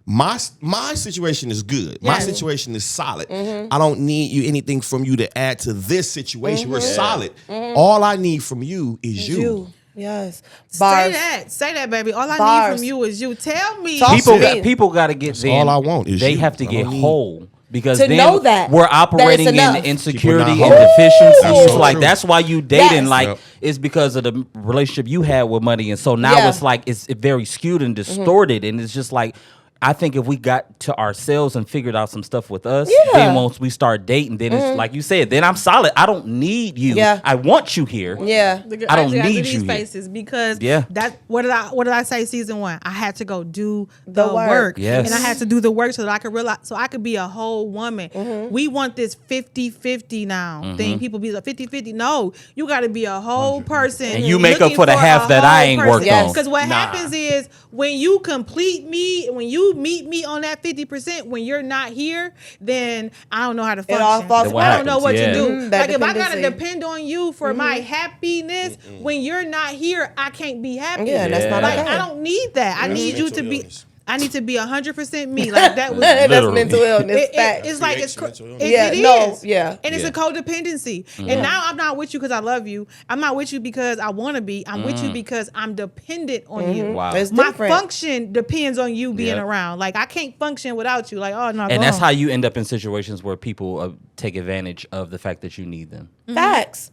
my situation is good. My Yes. situation is solid. I don't need you anything from you to add to this situation. We're solid. All I need from you is you. Yes. Say that, baby. All I need Bars. from you is you. Tell me. Talk to me. People got to get all I want is they you. have to I get don't need- whole. Because To then know that we're operating in enough. insecurity People and not whole. deficiencies. That's so Like true. that's why you dating Yes. like Yep. it's because of the relationship you had with money, and so now Yeah. it's like it's very skewed and distorted, and it's just like. I think if we got to ourselves and figured out some stuff with us, Yeah. then once we start dating, then it's like you said, then I'm solid. I don't need you. Yeah. I want you here. Yeah. I don't actually gotta do need these you here. faces because Yeah. that what did I say season 1? I had to go do the The work. work. Yes. And I had to do the work so that I could realize so I could be a whole woman. We want this 50-50 now thing. People be like 50-50. No, you gotta be a whole person. And you make up looking for the half a that I whole ain't person. worked Yes. on. Because what Nah. happens is when you complete me, when you meet me on that 50%, when you're not here, then I don't know how to function. all falls Then what I don't know what happens? to Yeah. do. That Like if I gotta dependency. depend on you for my happiness, when you're not here, I can't be happy. Yeah, that's not like okay. I don't need that. I need you to be. I need to be 100% me. Like that was That's Literally. mental illness. Facts. it's like Creates it's mental illness. it Yeah, is. yeah. And it's a codependency. And now I'm not with you because I love you. I'm not with you because I want to be. I'm with you because I'm dependent on you. Wow. It's My different. function depends on you being Yep. around. Like I can't function without you. Like oh no. And that's how you end up in situations where people take advantage of the fact that you need them. Facts.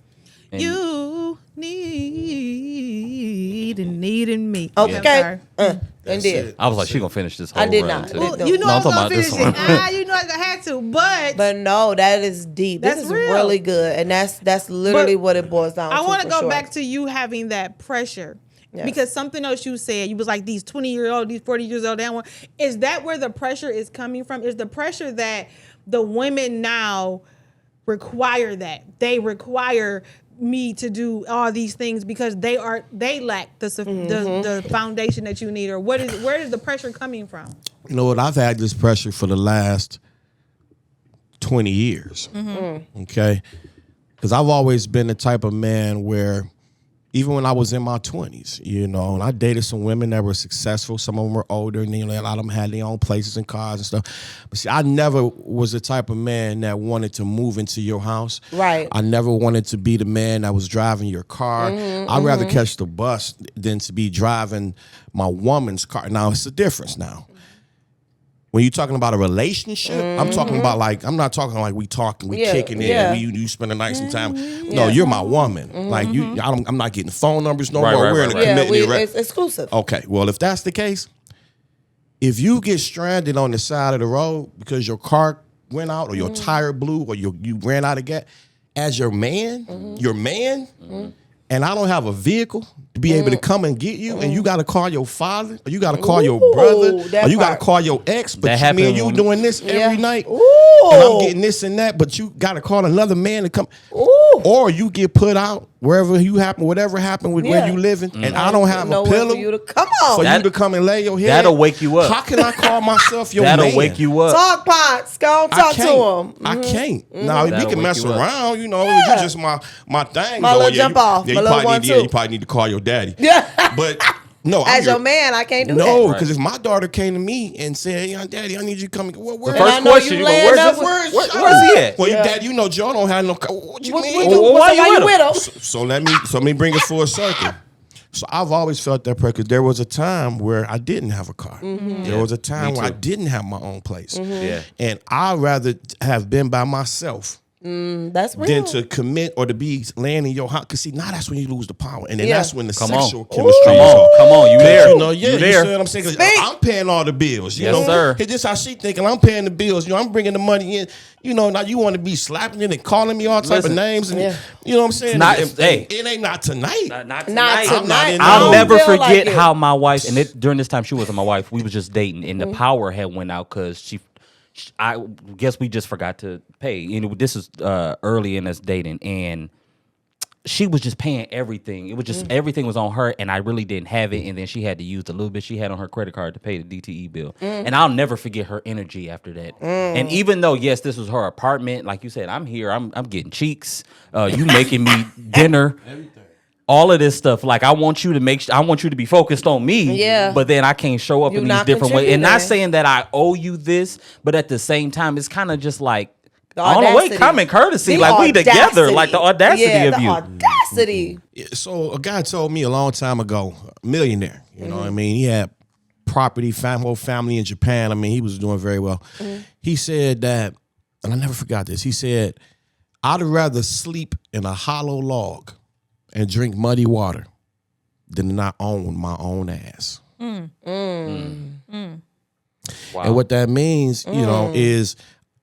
And you needing me. Okay. I'm Indeed. it. I was like, she gonna finish this whole I did run not. too. Well, sorry. You know No, I I'm was talking gonna about this finish it. one. You know I had to, but But no, that is deep. This That's is real. really good, and that's literally But what it boils down to. I want to for go sure. back to you having that pressure. Yes. Because something else you said, you was like these 20-year-old, these 40 years old, that one. Is that where the pressure is coming from? Is the pressure that the women now require that? They require me to do all these things because they lack the foundation that you need, or where is the pressure coming from? You know what? I've had this pressure for the last 20 years. Okay? Because I've always been the type of man where, even when I was in my 20s, you know, and I dated some women that were successful. Some of them were older, and a lot of them had their own places and cars and stuff. But see, I never was the type of man that wanted to move into your house. Right. I never wanted to be the man that was driving your car. I'd rather catch the bus than to be driving my woman's car. Now, it's a difference now. When you're talking about a relationship, I'm talking about like, I'm not talking like we kicking it, yeah. you spend a night some time. No, you're my woman. Like I'm not getting phone numbers no Right, more. right, We're right, in a right. committed it's exclusive. Okay, well, if that's the case, if you get stranded on the side of the road because your car went out or your tire blew or you ran out of gas, as your man, and I don't have a vehicle to be able to come and get you, and you got to call your father, or you got to call your brother, that or you got to part. call your ex, but That me and happened you when- doing this every night, Ooh. and I'm getting this and that, but you got to call another man to come, or you get put out wherever whatever happened with where Yeah. you living, and I don't have a Nowhere pillow for you to come on. for That- you to come and lay your head. That'll wake you up. How can I call myself your man? That'll wake you up. Talk, Ponce. Go and talk to him. I can't. Now we That'll can wake mess you up. around, you know. You just my thing. My though. little jump off. Yeah, My you little probably one, need. too. Yeah, you probably need to call your daddy. Yeah. But no, As your man, I can't do No, that. because if my daughter came to me and said, "Hey, Daddy, I need you to come," where? And I First know question, you you go, laying where's up this? with- Where's he at? Well, Yeah. Dad, you know Joe don't have no car. What you mean? Well, why you with with him? So let me bring it full circle. So I've always felt that pressure. There was a time where I didn't have a car. There was a time where I didn't have my own place. Yeah. And I'd rather have been by myself That's real. than to commit or to be laying in your house. Because see, now that's when you lose the power. And then Yeah. that's when the Come on. sexual chemistry Come is on, off. come on, you there? You know, yeah, You you there? see what I'm saying? 'Cause Speak. I'm paying all the bills. You Yes, know, sir. It's just how she thinking. I'm paying the bills. You know, I'm bringing the money in. You know, now you want to be slapping it and calling me all type Listen. of names. And Yeah. you know what I'm saying? Not- If- hey. it ain't not tonight. Not Not tonight. tonight. I'm not in I I'll don't never feel forget like it. how my wife, and during this time she wasn't my wife, we was just dating, and the power had went out because I guess we just forgot to pay. You know, this is early in us dating, and she was just paying everything. It was just everything was on her, and I really didn't have it. And then she had to use the little bit she had on her credit card to pay the DTE bill. And I'll never forget her energy after that. And even though yes, this was her apartment, like you said, I'm here. I'm getting cheeks. You making me dinner. All of this stuff, like I want you to be focused on me. Yeah. But then I can't show up You in these not different ways. And not contributing. saying that I owe you this, but at the same time, it's kind of just like The on the way, audacity. common courtesy. The Like we together, audacity. like the audacity Yeah, of the you. audacity. So a guy told me a long time ago, a millionaire, you know what I mean? He had property, whole family in Japan. I mean, he was doing very well. He said that, and I never forgot this, he said, I'd rather sleep in a hollow log and drink muddy water than not own my own ass. Wow. And what that means, you know, is,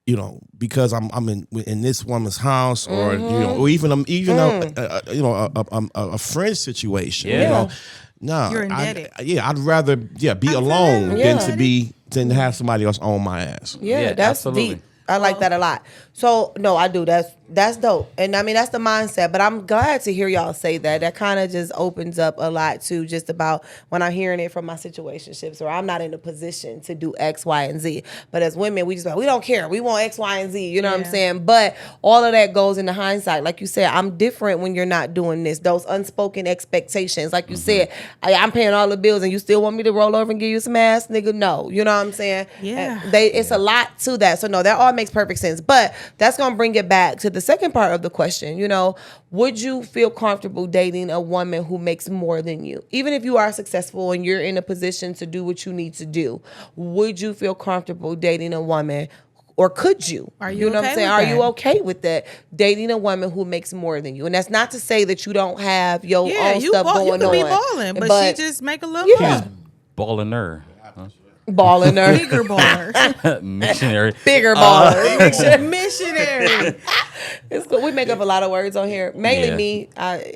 you know, because I'm in this woman's house, or you know, or even a friend situation. Yeah. You know, no, You're indebted. I'd rather be alone than to have somebody else own my ass. Yeah, that's absolutely. deep. I like that a lot. So no, I do. That's dope. And I mean, that's the mindset. But I'm glad to hear y'all say that. That kind of just opens up a lot too, just about when I'm hearing it from my situationships where I'm not in a position to do X, Y, and Z. But as women, we just like, we don't care. We want X, Y, and Z. You know what I'm saying? But all of that goes into hindsight. Like you said, I'm different when you're not doing this. Those unspoken expectations. Like you said, I'm paying all the bills and you still want me to roll over and give you some ass, nigga? No. You know what I'm saying? Yeah. It's a lot to that. So no, that all makes perfect sense. But that's gonna bring it back to the second part of the question. You know, would you feel comfortable dating a woman who makes more than you? Even if you are successful and you're in a position to do what you need to do, would you feel comfortable dating a woman? Or could you? Are you know what I'm okay saying? with Are that? you okay with that? Dating a woman who makes more than you. And that's not to say that you don't have your own stuff going on. You could be balling, but she just make a little Yeah. more. Balling her. balling her. Bigger baller. Missionary. Bigger baller. Missionary. It's cool. We make up a lot of words on here. Mainly Yeah. me.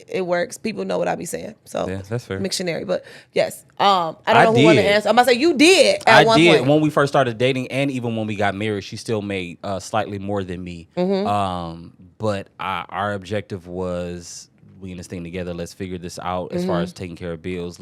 It works. People know what I be saying. So Yeah, that's fair. Missionary. But yes. I don't know who want to did. answer. I'm about to say you did at I one did point. when we first started dating, and even when we got married, she still made slightly more than me. But our objective was, we in this thing together. Let's figure this out as far as taking care of bills.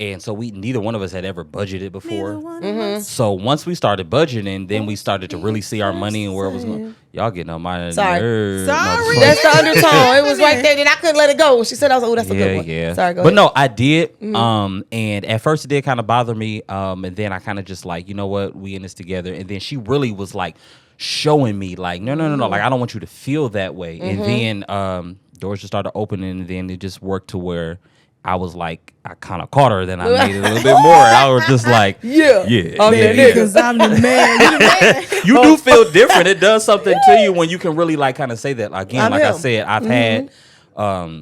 And so neither one of us had ever budgeted before. So once we started budgeting, then we started to really see our money and where it was going. Y'all getting on my Sorry. nerves. Sorry. No, That's the undertone. It was right there. Then I couldn't let it go. She said, "I was like, oh, that's a good one." Yeah. Sorry, go but ahead. no, I did. And at first it did kind of bother me. And then I kind of just like, you know what, we in this together. And then she really was like showing me like, no. Like, I don't want you to feel that way. And then doors just started opening, and then it just worked to where I was like, I kind of caught her, then I made it a little bit more. And I was just like, Yeah. I'm yeah. that nigga. Because I'm the man. You the man. You do feel different. It does something to you when you can really like kind of say that. Again, I'm like I him. said, I've had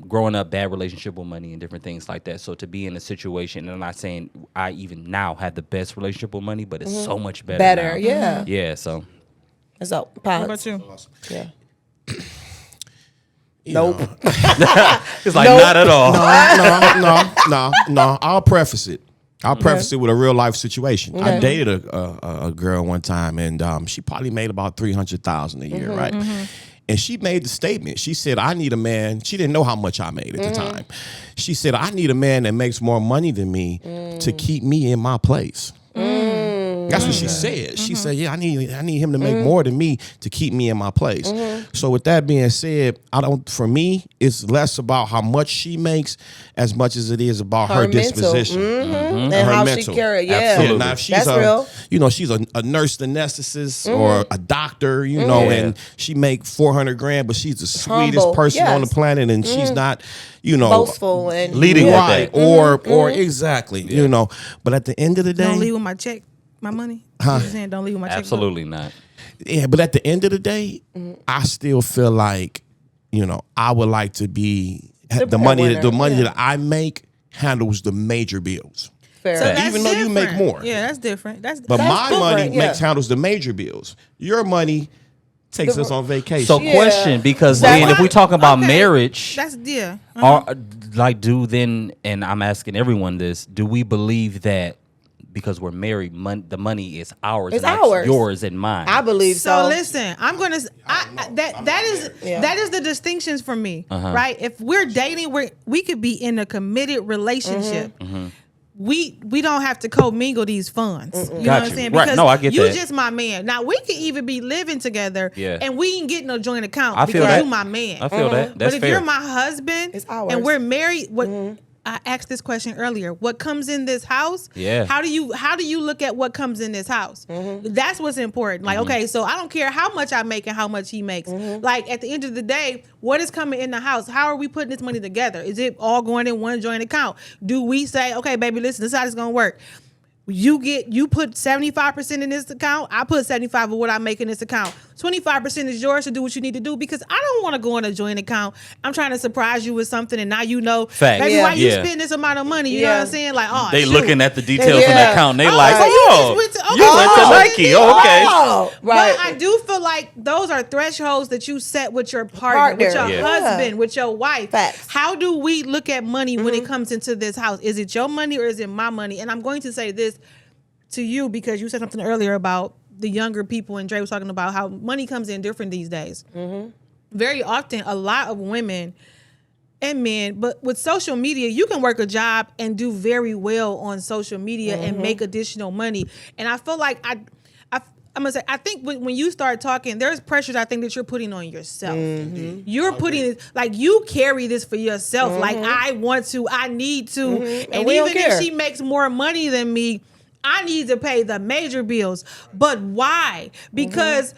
growing up bad relationship with money and different things like that. So to be in a situation, and I'm not saying I even now have the best relationship with money, but it's so much better. Better, now. yeah. Yeah. So So, What about you? Yeah. Nope. it's like not at all. No. I'll preface it. I'll preface it with a real life situation. I dated a girl one time, and she probably made about $300,000 a year, right? And she made the statement. She said, "I need a man." She didn't know how much I made at the time. She said, "I need a man that makes more money than me to keep me in my place." That's what she said. She said, "Yeah, I need him to make more than me to keep me in my place." So with that being said, for me, it's less about how much she makes as much as it is about her mental. disposition And her how mental. she carry it. Yeah. Absolutely. Now, if she's That's real. she's a nurse anesthetist or a doctor, and she make $400,000, but she's the sweetest Humble. person on the Yes. planet, and she's not, Boastful and Leading with right, that. or exactly, But at the end of the day, Don't leave with my check, my money. Huh? Saying don't leave with my check. Absolutely not. yeah. But at the end of the day, I still feel like, I would like to be the money breadwinner, that I make handles the major bills. fair. So that's Even though you make different. more. Yeah, that's different. That's But my different, money yeah. handles the major bills. Your money takes us on vacation. So Yeah. question, because That's then if we talk about Okay. marriage, That's yeah. or like and I'm asking everyone this, do we believe that because we're married, the money is ours, It's and not ours. yours and mine? I believe so. So listen, I'm gonna. That is the distinctions for me, right? If we're dating, we could be in a committed relationship. We don't have to commingle these funds. You know Got what I'm you. saying? Right. Because No, I get you that. just my man. Now we could even be living together, Yeah. and we ain't getting no joint account I feel because that. you my man. I feel that. That's but if fair. you're my husband It's ours. and we're married, what I asked this question earlier. What comes in this house? Yeah. How do you look at what comes in this house? That's what's important. Like, okay, so I don't care how much I make and how much he makes. Like at the end of the day, what is coming in the house? How are we putting this money together? Is it all going in one joint account? Do we say, okay, baby, listen, this is how it's gonna work? You put 75% in this account. I put 75 of what I make in this account. 25% is yours to do what you need to do because I don't want to go in a joint account. I'm trying to surprise you with something and now Fact. baby, Yeah. why you Yeah. spend this amount of money? You know Yeah. what I'm saying? Like, oh, they shoot. looking at the details in Yeah. the account. And they like, so you oh, just went to- okay, you went to oh, Nike. Oh, okay. Oh, right. But I do feel like those are thresholds that you set with your partner. With your Yeah. husband, with your wife. Facts. How do we look at money when it comes into this house? Is it your money or is it my money? And I'm going to say this to you because you said something earlier about the younger people, and Dre was talking about how money comes in different these days. Very often, a lot of women and men, but with social media, you can work a job and do very well on social media and make additional money. And I feel like I'm gonna say, I think when you start talking, there's pressures I think that you're putting on yourself. You're putting it, like, you carry this for yourself. Like, I want to, I need to, and even if she makes more money than me, I need to pay the major bills. But why? Because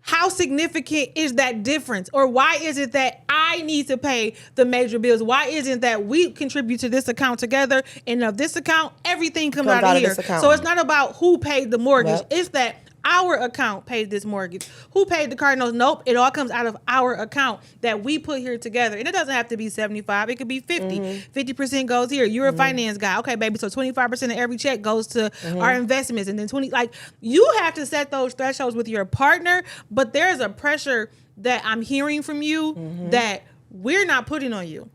how significant is that difference? Or why is it that I need to pay the major bills? Why isn't that we contribute to this account together, and of this account, everything comes out of here? So it's not about who paid the mortgage. It's that our account paid this mortgage. Who paid the car notes? Nope. It all comes out of our account that we put here together. And it doesn't have to be 75. It could be 50. 50% goes here. You're a finance guy. Okay, baby. So 25% of every check goes to our investments. And then 20, like, you have to set those thresholds with your partner. But there's a pressure that I'm hearing from you that we're not putting on you.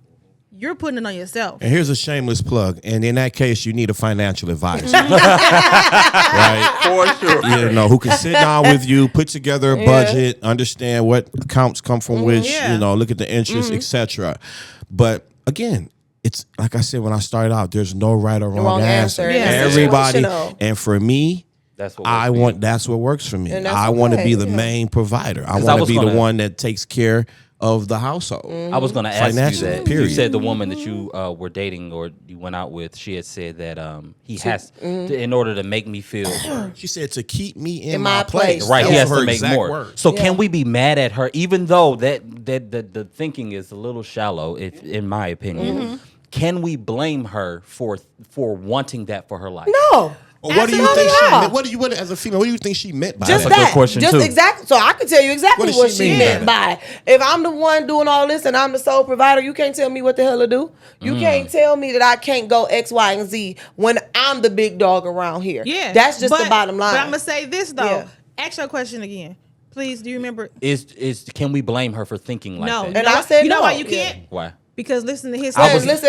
You're putting it on yourself. And here's a shameless plug. And in that case, you need a financial advisor. Right? For sure. You know, who can sit down with you, put together a budget, understand what accounts come from which, you know, look at the interest, etc. But again, it's like I said when I started out, there's no right or wrong answer. Everybody, and for me, that's what that's what works for me. I want to be the main provider. I want to be the one that takes care of the household. I was going to ask you that. Period. You said the woman that you were dating or you went out with, she had said that he has to, in order to make me feel. She said to keep me in my place. Right, he has to make more. Words. So can we be mad at her, even though that the thinking is a little shallow, if in my opinion? Can we blame her for wanting that for her life? No. Well, what do you think she meant? What as a female? What do you think she meant by just that? That's a good question too. Exactly. So I can tell you exactly what she meant by. If I'm the one doing all this and I'm the sole provider, you can't tell me what the hell to do. You can't tell me that I can't go X, Y, and Z when I'm the big dog around here. Yeah, that's just the bottom line. But I'm gonna say this though. Ask your question again, please. Do you remember? Can we blame her for thinking like that? And I said you know no. why you can't? Why? Because listen to his. I was gonna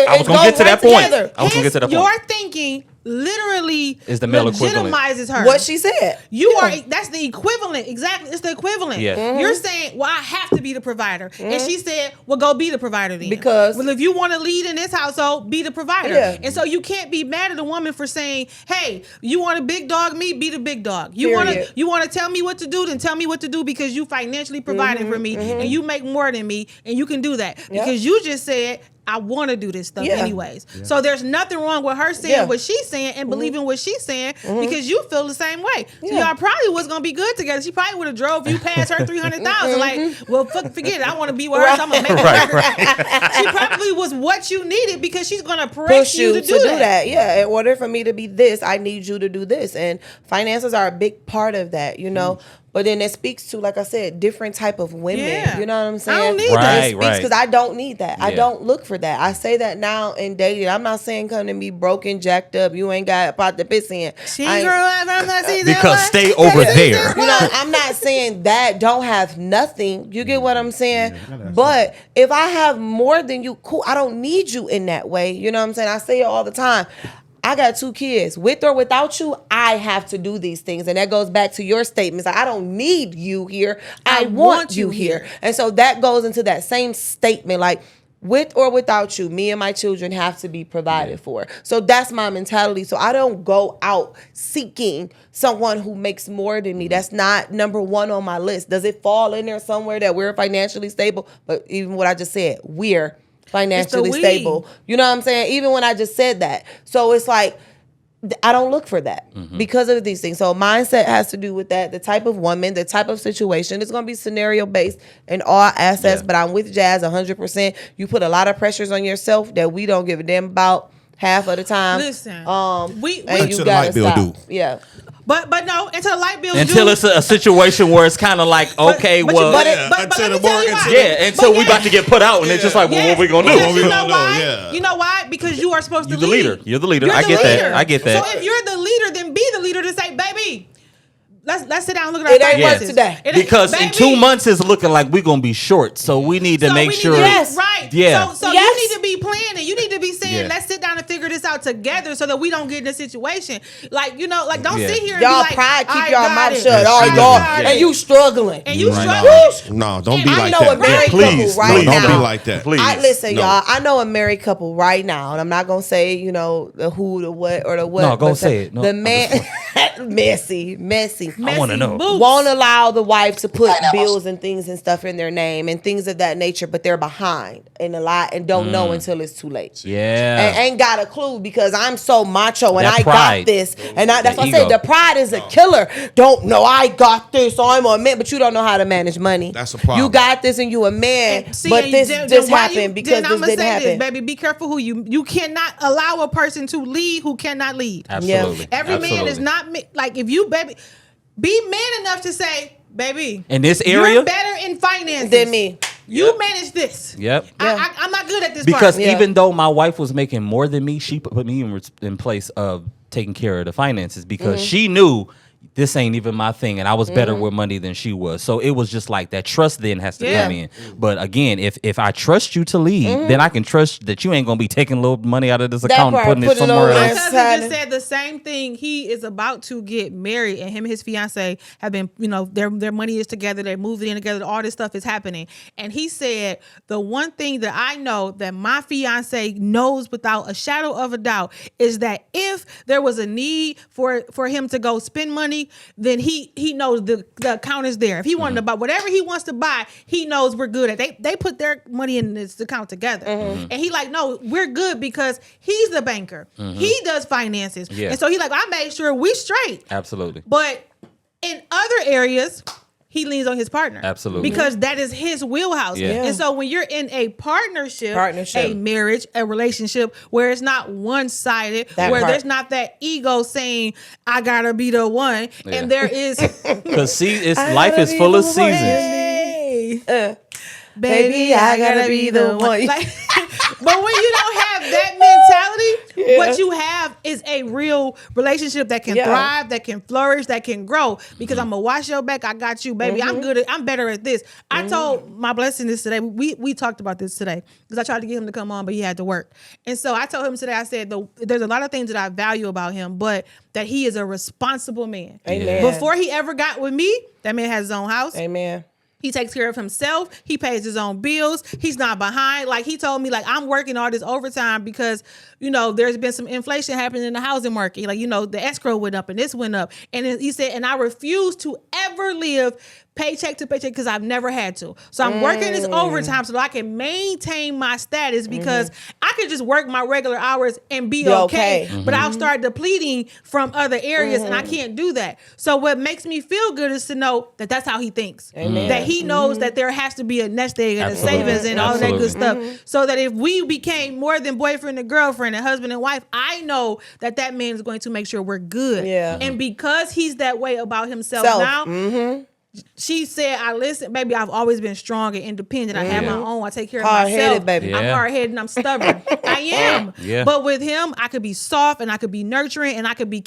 get to that point. Your thinking literally is the male equivalent. Legitimizes her. What she said. You are. That's the equivalent. Exactly. It's the equivalent. Yeah. You're saying, well, I have to be the provider, and she said, well, go be the provider then. Because well, if you want to lead in this household, be the provider. Yeah. And so you can't be mad at a woman for saying, hey, you want to big dog me, be the big dog. You want to tell me what to do, then tell me what to do because you financially providing for me and you make more than me and you can do that because you just said, I want to do this stuff anyways. Yeah. So there's nothing wrong with her saying what she's saying and believing what she's saying because you feel the same way. So y'all probably was going to be good together. She probably would have drove you past her 300,000 like, well, forget it. I want to be with her, so I'm going to make her. She probably was what you needed because she's going to push you to do that. Yeah, in order for me to be this, I need you to do this. And finances are a big part of that, you know. But then it speaks to, like I said, different type of women. Yeah. You know what I'm saying? I don't need that. It speaks because I don't need that. Yeah. I don't look for that. I say that now in dating. I'm not saying come to me broken, jacked up. You ain't got a pot to piss in. Because stay over there. You know, I'm not saying that. Don't have nothing. You get what I'm saying? Yeah, but if I have more than you, cool. I don't need you in that way. You know what I'm saying? I say it all the time. I got 2 kids. With or without you, I have to do these things. And that goes back to your statements. I don't need you here. I want you here. And so that goes into that same statement. Like, with or without you, me and my children have to be provided for. So that's my mentality. So I don't go out seeking someone who makes more than me. That's not number one on my list. Does it fall in there somewhere that we're financially stable? But even what I just said, we're financially stable. You know what I'm saying? Even when I just said that. So it's like, I don't look for that because of these things. So mindset has to do with that. The type of woman, the type of situation. It's going to be scenario based in all assets, but I'm with Jazz 100%. You put a lot of pressures on yourself that we don't give a damn about half of the time. Listen, we until the light bill do. Yeah. But no, until the light bill until it's a situation where it's kind of like, okay, until we about to get put out and it's just like, well, what we gonna do? You know why? You know why? Because you are supposed to lead. You're the leader. I get that. So if you're the leader, then be the leader to say, baby, let's sit down and look at our finances today. Because in 2 months it's looking like we're gonna be short, so we need to make sure. Yes, right. Yeah. So you need to be be planning. You need to be saying, Yeah. let's sit down and figure this out together so that we don't get in a situation. Like, you know, like don't Yeah. sit here and Y'all be like, pride keep I y'all got mouth it. shut. Yes, All she y'all, does. and you struggling. And you Right. struggling. No, don't be And I like know that. a married Please, couple right no, don't now. be like that. Please. Listen, No. y'all. I know a married couple right now, and I'm not gonna say, you know, the who, the what, or the what. No, go but say it. No, the I'm man, just messy. I wanna know. Boots. Won't allow the wife to put bills and things and stuff in their name and things of that nature, but they're behind in a lot and don't know until it's too late. Yeah. And ain't got a clue because I'm so macho and That I pride. got this. And that's That what I said. ego. The pride is a killer. Don't know I got this, so I'm a man, but you don't know how to manage money. That's a problem. You got this and you a man, See, but and this then just why happened because then this I'ma didn't say happen. this, baby. Be careful who you cannot allow a person to lead who cannot lead. Absolutely. Every man is Absolutely. not like if you baby be man enough to say, baby, In this area? you're better in finances Than me. You manage this. Yep. I'm not good at this Because part. Yeah. even though my wife was making more than me, she put me in place of taking care of the finances because she knew this ain't even my thing, and I was better with money than she was. So it was just like that trust then has to Yeah. come in. But again, if I trust you to lead, then I can trust that you ain't gonna be taking little money out of this account and part, putting it put it somewhere over My there. else. cousin just said the same thing. He is about to get married, and him and his fiance have been, you know, their money is together. They're moving in together. All this stuff is happening. And he said the one thing that I know that my fiance knows without a shadow of a doubt is that if there was a need for him to go spend money, then he knows the account is there. If he wanted to buy whatever he wants to buy, he knows we're good at. They put their money in this account together, and he like, no, we're good because he's the banker. He does finances, Yeah. and so he like, I made sure we straight. Absolutely. But in other areas, he leans on his partner. Absolutely. Because that is his wheelhouse. Yeah. And so when you're in a partnership, a marriage, a relationship where it's not one-sided, That where part. there's not that ego saying, I gotta be the one, Yeah. and there is Because life is full of seasons. hey, Baby, I gotta be the one. Like, but when you don't have that mentality, what you have is a real relationship that can thrive, that can flourish, that can grow. Because I'm gonna watch your back. I got you, baby. I'm better at this. I told my blessing this today. We talked about this today because I tried to get him to come on, but he had to work. And so I told him today. I said there's a lot of things that I value about him, but that he is a responsible man. Amen. Before he ever got with me, that man has his own house. Amen. He takes care of himself. He pays his own bills. He's not behind. Like he told me, like I'm working all this overtime because, you know, there's been some inflation happening in the housing market. Like, you know, the escrow went up and this went up. And then he said, and I refuse to ever live paycheck to paycheck because I've never had to. So I'm working this overtime so that I can maintain my status because I could just work my regular hours and be okay. But I'll start depleting from other areas and I can't do that. So what makes me feel good is to know that that's how he thinks. That he knows that there has to be a nest egg and Absolutely. a savings and all that good Absolutely. stuff. So that if we became more than boyfriend and girlfriend and husband and wife, I know that that man is going to make sure we're good. Yeah. And because he's that way about himself now, she said, I listen, baby, I've always been strong and independent. I have my own. I take care of Hard-headed, myself. baby. I'm Yeah. hard-headed and I'm stubborn. I am. Yeah. But with him, I could be soft and I could be nurturing and I could be,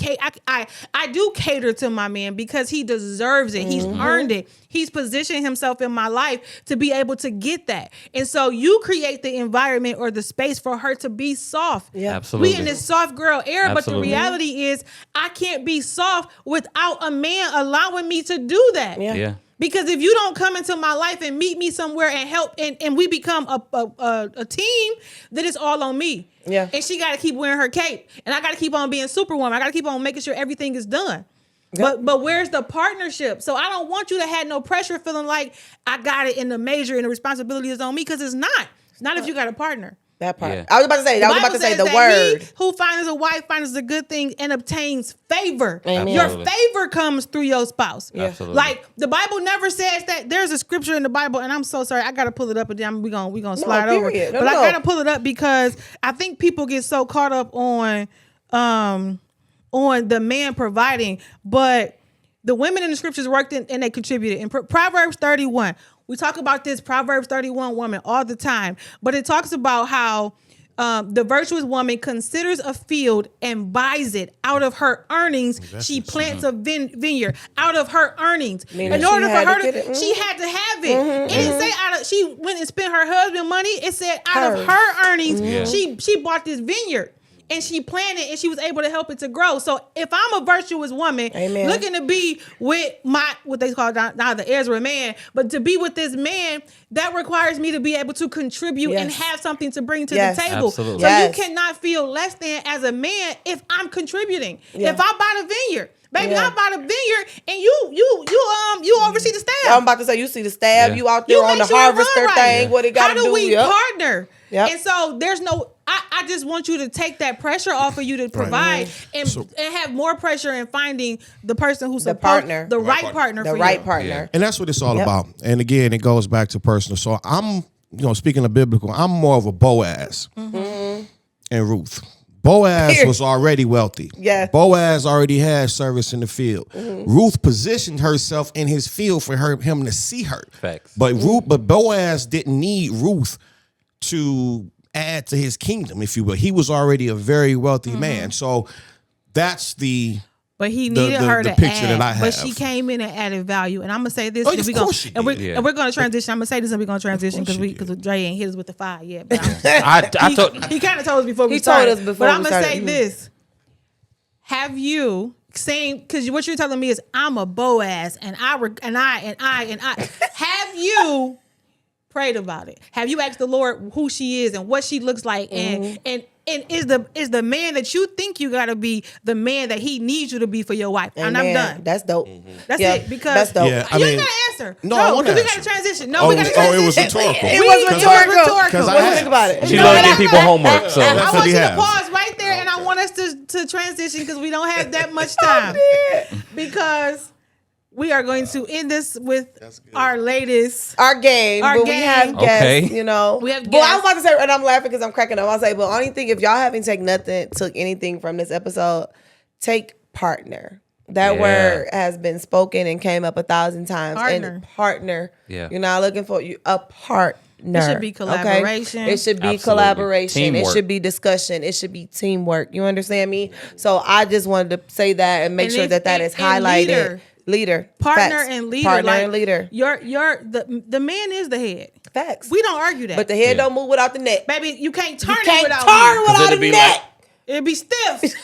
I do cater to my man because he deserves it. He's earned it. He's positioned himself in my life to be able to get that. And so you create the environment or the space for her to be soft. Yeah. Absolutely. We in this soft girl era, but the Absolutely. reality is I can't be soft without a man allowing me to do that. Yeah. Because if you don't come into my life and meet me somewhere and help and we become a team, then it's all on me. Yeah. And she got to keep wearing her cape. And I got to keep on being superwoman. I got to keep on making sure everything is done. But where's the partnership? So I don't want you to have no pressure feeling like I got it and the major and the responsibility is on me because it's not. It's not if you got a partner. That part. Yeah. I was about to say. I was about to say the word. He who finds a wife finds a good thing and obtains favor. Amen. Your Absolutely. favor comes through your spouse. Absolutely. Like the Bible never says that. There's a scripture in the Bible, and I'm so sorry. I gotta pull it up, and then we gonna slide over. period. No, but I no. gotta pull it up because I think people get so caught up on the man providing, but the women in the scriptures worked and they contributed. In Proverbs 31, we talk about this Proverbs 31 woman all the time, but it talks about how The virtuous woman considers a field and buys it out of her earnings. She plants a vineyard out of her earnings. Meaning In order for her to, she had to have it. It didn't say out of. She went and spent her husband money. It said out of her earnings, she bought this vineyard. And she planted, and she was able to help it to grow. So if I'm a virtuous woman, Amen. looking to be with what they call not the Ezra man, but to be with this man, that requires me to be able to contribute and have something to bring to the table. Absolutely. So you cannot feel less than as a man if I'm contributing. If I buy the vineyard. Baby, I bought a vineyard, and you oversee the staff. I'm about to say, you see the staff, you out there You on make the sure it harvester run right. thing, what it got to do. How do we partner? Yep. And so there's no, I just want you to take that pressure off of you to provide and have more pressure in finding the person who's The partner. the right partner The for right you. partner. And that's what it's all about. And again, it goes back to personal. So I'm, speaking of biblical, I'm more of a Boaz and Ruth. Boaz was already wealthy. Yeah. Boaz already had service in the field. Ruth positioned herself in his field for him to see her. Facts. But Boaz didn't need Ruth to add to his kingdom, if you will. He was already a very wealthy man. So that's But he needed her to picture add. that I But have. she came in and added value. And I'm gonna say this. Oh, of course she and, did. and we're gonna transition. I'm gonna say this and we're gonna transition because Dre ain't hit us with the fire yet. But he kind of told us before we started. But I'm gonna say this. Have you saying, because what you're telling me is I'm a Boaz and I have you prayed about it? Have you asked the Lord who she is and what she looks like and is the man that you think you gotta be the man that he needs you to be for your wife? Amen. And I'm done. That's dope. That's it. Because that's dope. Yeah, you ain't gotta answer. No, I wanna because we answer. gotta transition. No, we gotta transition. it was rhetorical. It was rhetorical. Because What do you think about it? She loves giving people homework. So I That's what want he you to has. pause right there, and I want us to transition because we don't have that much time. Because we are going to end this with our latest. Our game, Our but we game. have guests, Okay. We have Well, I guests. was about to say, and I'm laughing because I'm cracking up. I'll say, but only thing, if y'all haven't took anything from this episode, take partner. That word has been spoken and came up 1,000 times. Partner. And partner. Yeah. You're not looking for a partner. It should be collaboration. Okay? It should be Absolutely. collaboration. Teamwork. It should be discussion. It should be teamwork. You understand me? So I just wanted to say that and make And sure if- that and- is and highlighted. Leader. Partner Facts. and leader. Partner like, and leader. The man is the head. Facts. We don't argue that. But the head don't move without the neck. baby, you can't turn You it can't without turn me. without it'd a be neck. like- It'd be stiff.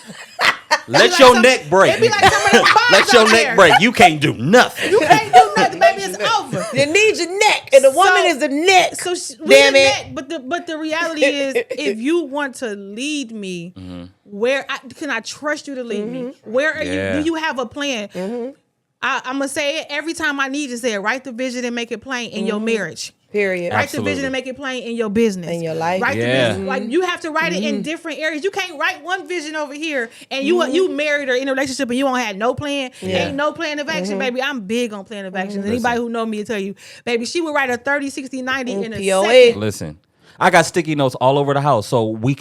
let your neck break. It'd be like some of them bars Let your out neck there. break. You can't do nothing. You can't do nothing, baby. It's over. You need your neck, and the woman So- is the neck. So we Damn the it. neck, but the reality is, if you want to lead me, where can I trust you to lead me? Where are Yeah. you? Do you have a plan? I'm gonna say it every time I need to say it. Write the vision and make it plain in your marriage. Period. Write the vision and make it plain in your business. In your life. Write the Yeah. vision. Like you have to write it in different areas. You can't write one vision over here and you married or in a relationship and you don't have no plan. Ain't no plan of action, baby. I'm big on plan of action. Anybody who know me will tell you, baby, she would write a 30, 60, 90 in a POA. second. Listen, I got sticky notes all over the house, so we're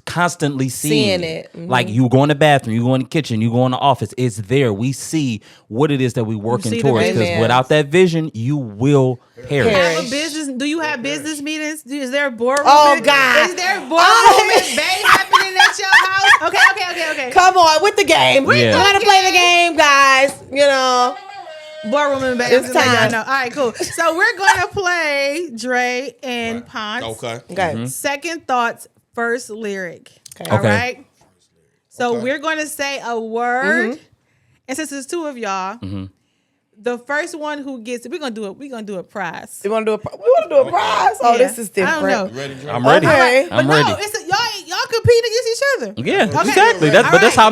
constantly seeing it. Like you go in the bathroom, you go in the kitchen, you go in the office. It's there. We see what it is that we're working see the towards. vision. Because without that vision, you will perish. Have a business. Do you have business meetings? Is there a boardroom? Oh, God. Is there a boardroom and bay happening at your house? Okay. Come on with the game. Yeah. We gotta play the game, guys. Boardroom and bay. It's time. All right, cool. So we're gonna play Dre and Ponce. Okay. Okay. Second thoughts, first lyric. Okay. All Okay. right. So we're going to say a word, and since there's two of y'all, the first one who gets it, we're gonna do a prize. We want to do a prize. Oh, Yeah. this is different. I don't know. I'm ready. Okay. I'm But ready. no, y'all compete against each other. Yeah, Okay. exactly. All But that's right. how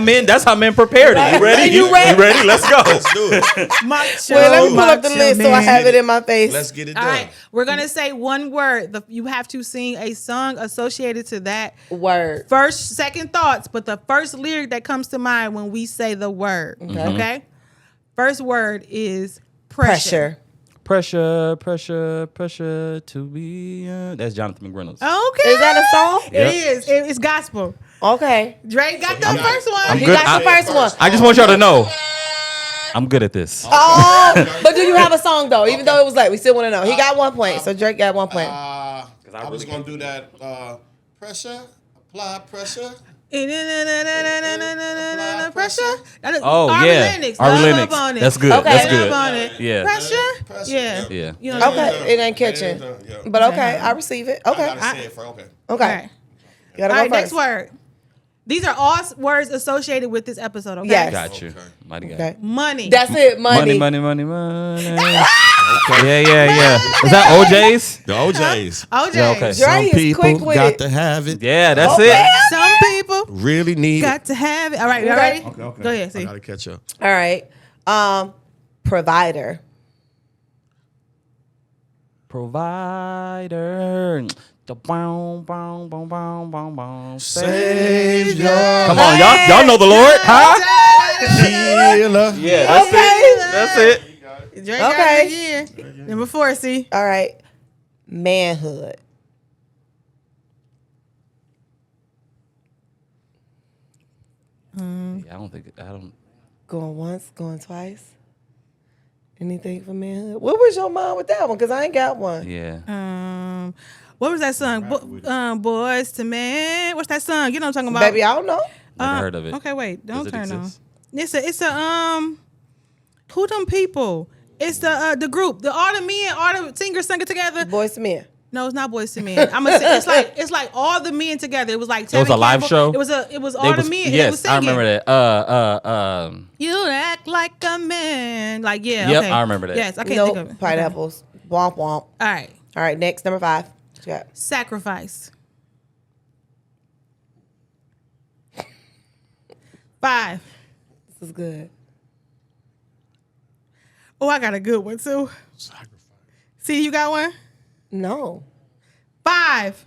men prepared it. You ready? You ready? You ready? Let's go. Let's do it. Macho, Well, let me pull up the macho list so I man. have it in my face. Let's get it All done. right, we're gonna say one word. You have to sing a song associated to that. Word. Second thoughts, but the first lyric that comes to mind when we say the word. Mm-hmm. Okay. First word is pressure. Pressure to be. That's Jonathan McReynolds. Okay. Is that a song? It is. It's gospel. Okay. Drake got the first one. I'm He good. got the first one. I just want y'all to know, I'm good at this. Oh, but do you have a song though? Even though it was late, we still want to know. He got 1 point, so Drake got 1 point. I was gonna do that. Pressure. Apply pressure. Pressure. Oh, Ari yeah. Lennox. Ari Love Lennox. on it. That's good. Okay. That's Love good. on it. Yeah. Pressure. Pressure. Yeah. Yeah. You know, Okay, it ain't catching. Yeah. But okay, I receive it. Okay. I gotta say it for okay. Okay. All right. You gotta All go right. Next first. word. These are all words associated with this episode. Okay. Yes. Got you. Okay. Mighty God. Okay. Money. That's it. Money. Money. Yeah. Is that OJ's? The OJs. OJ. Yeah, okay. Dre Some is people quick with got it. to have it. Yeah, that's Okay. it. Some people Really need got to have it. All right. You Okay. ready? it. Okay. Go ahead. I See. gotta catch up. All right. Provider. Provider. The boom, boom, boom, boom, boom, boom. Savior. Come on, y'all know the Lord, huh? Healer. Yeah, that's Okay. That's it. Drake got Okay. it again. Number 4, see. All right. Manhood. I don't. Going once, going twice. Anything for manhood? What was your mind with that one? Because I ain't got one. Yeah. What was that song? Boys to Men. What's that song? You know what I'm talking about? Baby, I don't know. Never heard of it. Okay, wait. Don't Does it turn on. exist? It's a who them people? It's the group. All the men, all the singers sing it together. Boys to Men. No, it's not Boys to Men. It's like all the men together. It was like It was a live Campbell. show? It was all the men. They was Yes, singing. I remember that. You act like a man. Like yeah. Yep, okay. I remember that. Yes, I can't think of Nope. it. Pineapples. Womp womp. All right. All right, next, number 5. What you got? Sacrifice. 5. This is good. Oh, I got a good one too. Sacrifice. See, you got one? No. 5.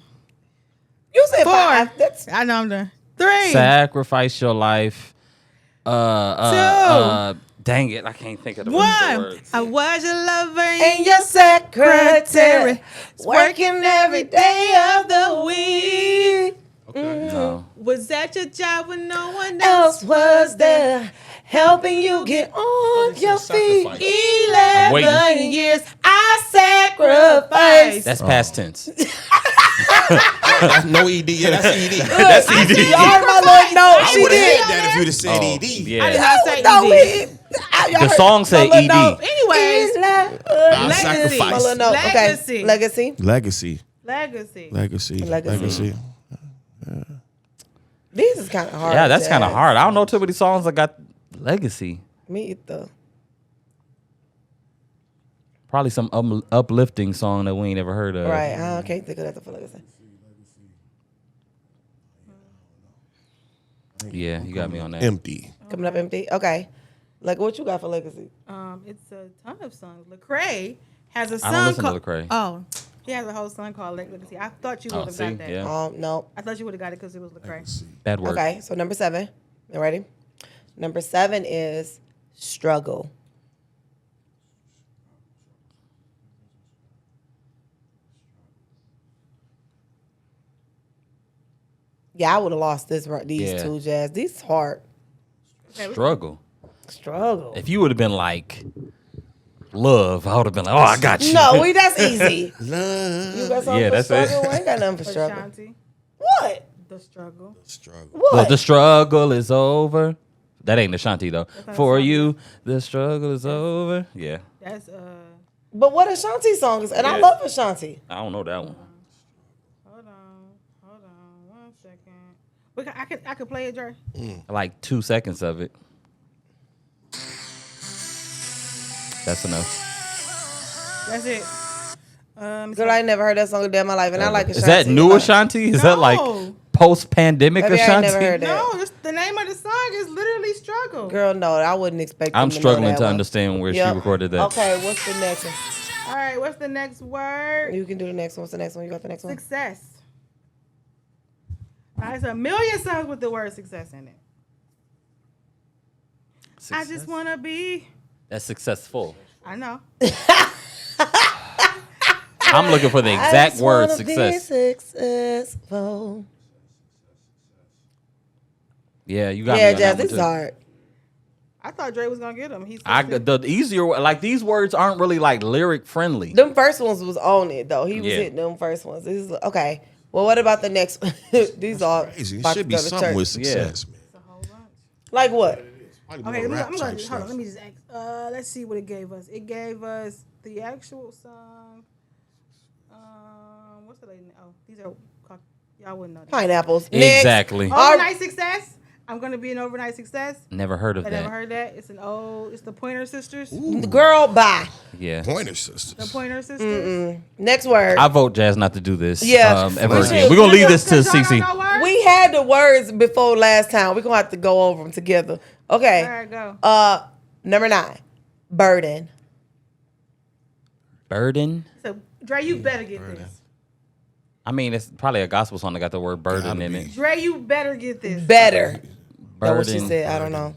You said 4. 5. That's I know I'm done. 3. Sacrifice your life. Dang it, I can't think of the 1. words. I was your lover and your secretary. Working every day of the week. No. Was that your job when no one Else else was there helping you get on your feet. Sacrifice. 11 11 years I sacrificed. That's past tense. No ED. Yeah, that's ED. That's ED. Y'all heard my little note. I She would have did. had that if you'd have said Oh, ED. I did yeah. not say No, ED. The song say ED. Anyways, I'll Legacy. sacrifice. My little note. Legacy. Okay. Legacy. Legacy. Legacy. Legacy. These is kind of hard. Yeah, that's kind of Jazz. hard. I don't know too many songs that got legacy. Me either. Probably some uplifting song that we ain't ever heard of. Right. I can't think of that for legacy. Yeah, you got me on that. Empty. Coming up empty. Okay. Like, what you got for legacy? It's a ton of songs. Lecrae has a song I don't listen called to Lecrae. Oh, he has a whole song called Legacy. I thought you would have got that. Yeah. No. I thought you would have got it because it was Lecrae. Bad word. Okay. So number 7. You ready? Number 7 is struggle. Yeah, I would have lost these Yeah. two, Jazz. These hard. Struggle. Struggle. If you would have been like love, I would have been like, oh, I got you. No, that's easy. Love. You got something Yeah, for that's it. struggle? I ain't got nothing for struggle. Ashanti, What? The Struggle. Struggle. What? Well, the struggle is over. That ain't Ashanti though. not For Ashanti. you, the struggle is over. Yeah, That's But what Ashanti song is? And I Yeah. love Ashanti. I don't know that one. hold on 1 second. I could play it, Dre. Like 2 seconds of it. That's enough. That's it. Girl, I ain't never heard that song a day in my life, and I like Ashanti. Is that new Like, Ashanti? Is that like No. post-pandemic Maybe I ain't Ashanti? never heard that. No, the name of the song is literally Struggle. Girl, no, I wouldn't expect. I'm them to know struggling that to one. understand where Yep. she recorded that. Okay, what's the next one? All right, what's the next word? You can do the next one. What's the next one? You got the next one? Success. There's a million songs with the word success in it. I just want to be. That's successful. I know. I'm looking for the I exact just word wanna be success. successful. Yeah, you got Yeah, me on Jazz, that this is one too. hard. I thought Dre was going to get him. He's The easier, like these words aren't really like lyric friendly. Them first ones was on it though. He was Yeah. hitting them first ones. This is okay. Well, what about the next? These are Crazy. It about should to be go to something church. with success, man. Like what? Okay, I'm gonna hold on. Let me just let's see what it gave us. It gave us the actual song. What's the lady? Oh, these are y'all wouldn't know. That. Pineapples. Exactly. Overnight Success. I'm gonna be an overnight success. Never heard of I that. never heard that. It's it's the Pointer Sisters. Next. Girl, bye. Yeah. Pointer sisters. The Pointer Sisters. Next word. I vote Jazz not to do this. Yeah. Ever We again. should. We're gonna leave this to Y'all don't CC. know words? We had the words before last time. We're gonna have to go over them together. Okay. All right, go. Number 9. Burden. Burden. So Dre, you better get this. I mean, it's probably a gospel song that got the word burden in it. Dre, you better get this. Better. That's what she Burden. said. I don't know.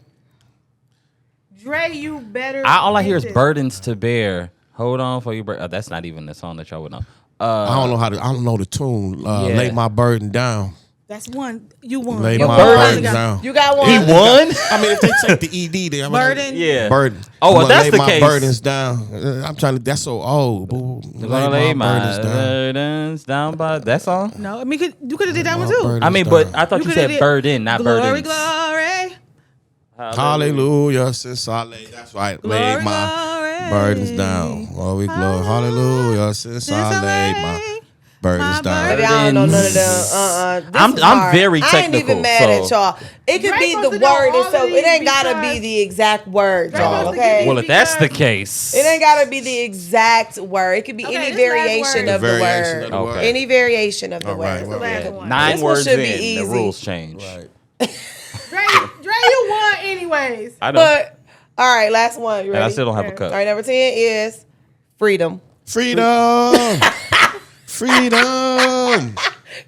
Dre, you better. All I get hear is this. burdens to bear. Hold on for your that's not even the song that y'all would know. I don't know the tune. Lay my burden down. That's one. You won. Lay You my won. burden down. You got one. He won? I mean, if they take the ED, then Burden. Yeah. burden. Oh, well, I'm gonna that's lay the my case. burdens down. I'm trying to. That's so old. Boo. Lay my burdens down by that song? No, I mean, you could have did that one too. Burdens I mean, down. but I thought you coulda said did burden, not glory, burdens. glory, Hallelujah, since I lay. That's right. glory, Lay my burdens down. Glory, glory. Hallelujah, since I laid my burdens down. Baby, I don't know none of them. I'm very I ain't even technical, mad so- at y'all. It could Dre be supposed the to know word all of itself. It these ain't gotta be because- the exact word, Dre y'all. supposed to Okay. give Well, if that's the because- case. It ain't gotta be the exact word. It could be Okay, any this variation last of word. the Variation word. of the Okay. word. Any variation of the All right, word. right, Last right. one. 9 This one words should in, be the easy. rules change. Right. Dre, you won anyways. I know. But all right, last one. You and I ready? still don't have a Okay. cup. All right, number 10 is freedom. Freedom. Freedom.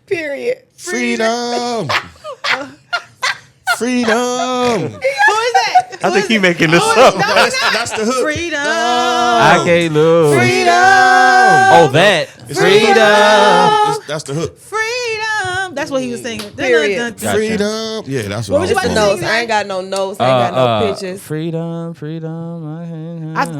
Period. Freedom. Freedom. Who is that? I think he making this Who up. is- no, That's, he's not. that's the hook. Freedom. I can't lose. Freedom. Oh, that. It's Freedom. That's the hook. Freedom. That's what he was singing. Period. Gotcha. Freedom. Yeah, that's What what, was I you was about to doing. say? Notes. I ain't got no notes. I ain't got no pictures. Freedom.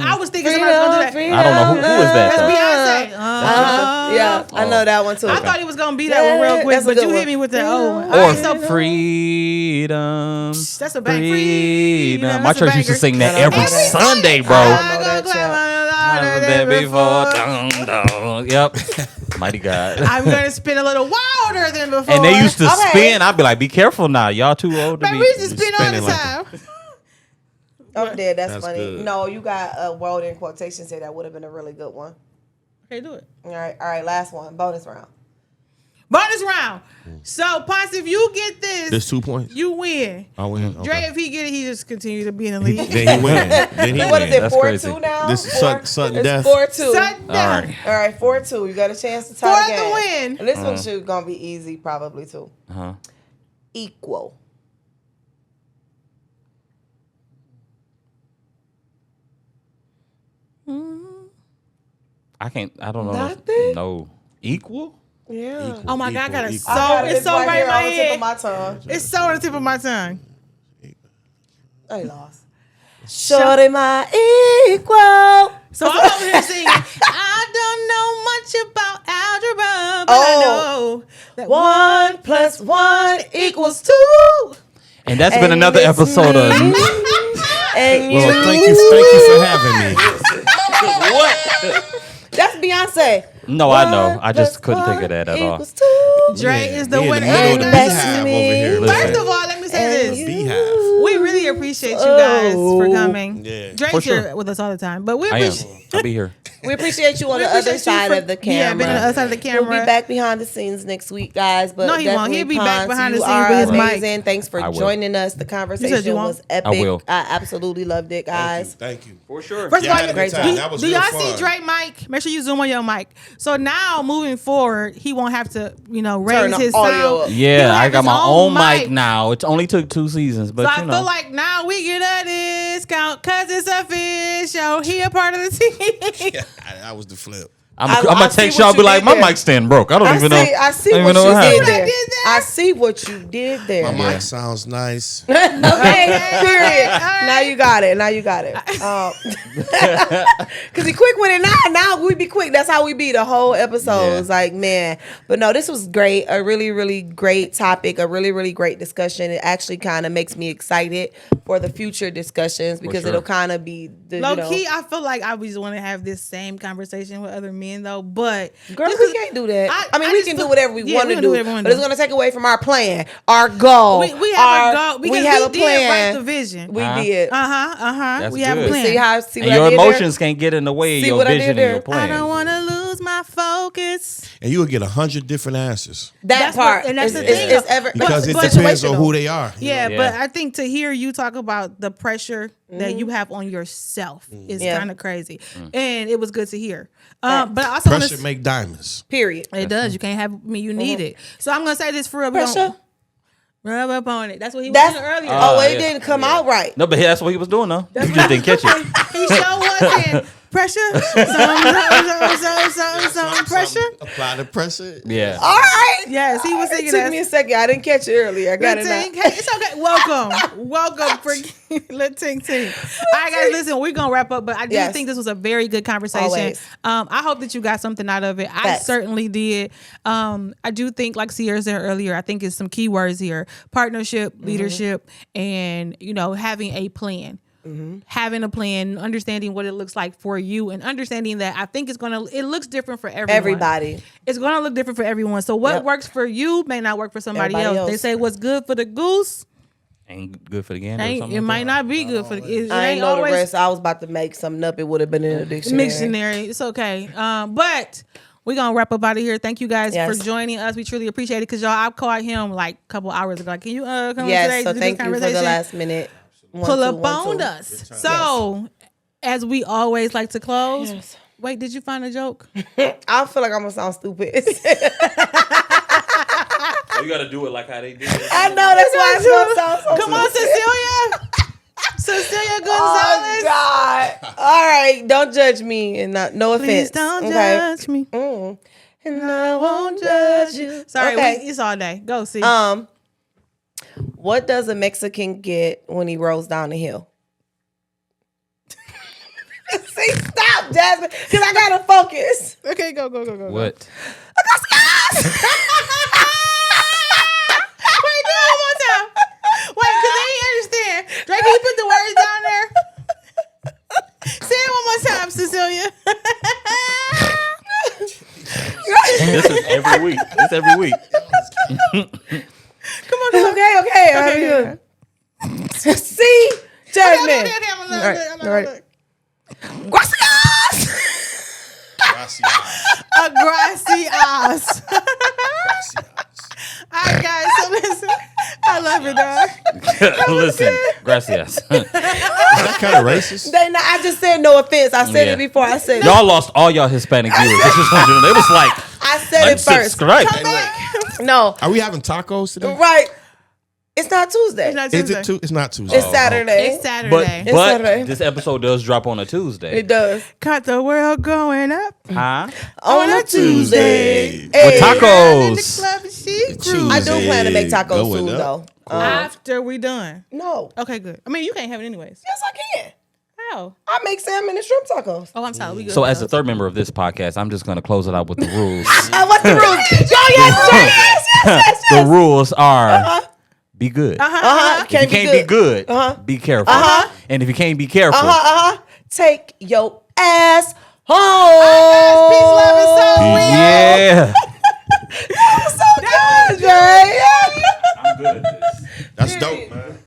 I was thinking somebody was gonna do that. I don't know who is that. That's though? Beyonce. Yeah, I know that one too. I thought he was gonna be that one real quick, That's a but good you one. hit me with that old one. Or All right, so freedom. that's a bang. Freedom. My That's a church used to banger. sing that I don't every know that. Sunday, bro. I don't know that, I've been there before. Dun, dun. Yep. Mighty God. I'm gonna spin a little wilder than before. And they used to Okay. spin. I'd be like, be careful now. Y'all too old to Man, be. we used to spin all the spinning like time. I'm dead. That's That's funny. good. No, you got a word in quotations here. That would have been a really good one. Okay, do it. All right. Last one. Bonus round. Bonus round. So, Ponce, if you get this, There's 2 points. you win. I win. Dre, Okay. if he get it, he just continue to be in the league. Then he win. Then he What is win. it? That's 4-2 crazy. now. This is sudden It's death. 4-2. Shut down. right. All right, 4-2. You got a chance to tie For the the game. win. And this one should gonna be easy, probably too. Uh-huh. Equal. I don't know. Nothing? No. Equal? Yeah. Oh my God, I got it. Equal. So got it. it's so right here in my on the tip head. of my tongue. It's so on the tip of my tongue. I lost. Shorty my equal. So I'm over here singing. I don't know much about algebra, but I know that 1 + 1 = 2. And that's been And another it's episode of. me. And Well, you. thank you for having me. What? That's Beyonce. No, I know. 1 I just + couldn't think 1 of that at all. = 2. Dre is the We in winner. middle of the And That's beehive over me. here. Listen. First of all, let me say And this. you. Beehive. We really appreciate you guys for coming. Yeah. Drake's For sure. here with us all the time, but we I am. appreciate, I'll be here. We appreciate you on we the other appreciate you side for- of the Yeah, camera. being on the other side of the He'll camera. be back behind the scenes next week, guys. But No, he won't. definitely, He'll be back Ponce, behind the you scenes are with his mic. amazing. Thanks for I will. joining us. The conversation won't? was epic. I will. I absolutely loved it, guys. Thank you. For sure. First Yeah, I of had a all, great time. That was do real y'all fun. see Drake mic? Make sure you zoom on your mic. So now moving forward, he won't have to, Turn raise the his audio up. sound. Yeah, He'll I have got his my own mic now. It only took 2 seasons, but So you I know. feel like now we get a discount because it's official. He a part of the team. That was the flip. I'm gonna text y'all. Be like, my mic stand broke. I don't even know. I see what you did there. I see what you did there. My mic sounds nice. Okay, period. Now you got it. Cause he quick with it now. Now we be quick. That's how we be the whole episode. It's like, man. But no, this was great. A really, really great topic. A really, really great discussion. It actually kind of makes me excited for the future discussions because it'll kind of be the low key. I feel like I always want to have this same conversation with other men though, but girl, we can't do that. I mean, we can do whatever we want to do, but it's gonna take away from our plan, our goal. We have a goal. We have a plan. Write the vision. We did. We have a good. plan. See and what your I did emotions can't get in the way of your vision and your plan. I don't want to lose my focus. And you will get 100 different answers. That's part, and that's the it's thing. Because it but depends on who they are. Yeah, but I think to hear you talk about the pressure that you have on yourself is kind of crazy, and it was good to hear. But I also pressure make diamonds. Period. It does. You can't have me. You need it. So I'm gonna say this for real. Pressure. Rub up on it. That's what he was doing earlier. It didn't come out right. No, but that's what he was doing though. You just didn't catch it. He sure was saying pressure. Some pressure. Apply the pressure. Yeah. All right. Yes, he was It singing took that. me a second. I didn't catch it earlier. I got it now. It's okay. Welcome for Lil Ting Ting. All right, guys, listen, we're gonna wrap up, but I do think this was a very good conversation. Always. I hope that you got something out of it. I certainly did. I do think, like Sierra said earlier, I think it's some key words here: partnership, leadership, and having a plan. Having a plan, understanding what it looks like for you, and understanding that I think it looks different for everyone. Everybody. It's gonna look different for everyone. So what works for you may not work for somebody else. They say what's good for the goose ain't good for the gander. it might not be good for the. I ain't know the rest. I was about to make something up. It would have been in the dictionary. It's okay. But we're gonna wrap up out of here. Thank you guys for joining us. We truly appreciate it because y'all, I called him like a couple hours ago. Like, can you come today? So thank you for the last minute. Pull up on us. So, as we always like to close. Wait, did you find a joke? I feel like I'm gonna sound stupid. You gotta do it like how they did. I know that's why it's gonna sound so Come on, Cecilia Gonzalez. Oh God! All right, don't judge me, and no offense. Please don't judge me, and I won't judge you. Sorry, it's all day. Go see. What does a Mexican get when he rolls down the hill? See, stop, Jasmine, because I gotta focus. Okay, go. What? Wait, do it one more time. Wait, because they didn't understand. Drake, can you put the words down there? Say it one more time, Cecilia. This is every week. It's every week. Come on. Okay. See, Jasmine. All right. Gracias. Gracias. All right, guys. So listen, I love it, dog. Listen, gracias. Is that kind of racist? I just said no offense. I said it before. I said y'all lost all y'all Hispanic viewers. This was it was like I said it first. Right. No. Are we having tacos today? Right. It's not Tuesday. It's not Tuesday. It's not Tuesday. It's Saturday. It's Saturday. But Saturday. this episode does drop on a Tuesday. It does. Got the world going up Huh? On a Tuesday. With tacos. In the club and she cruise. I do plan to make tacos soon, though. After we done. No. Okay, good. I mean, you can't have it anyways. Yes, I can. How? I make salmon and shrimp tacos. Oh, I'm sorry. We good. So as the third member of this podcast, I'm just going to close it out with the rules. What's the rules? Yes. The rules are be good. If If you can't be good, be careful. And if you can't be careful, take your ass home. Peace, love, and so yeah. So good, Dre. I'm good at this. That's dope, man.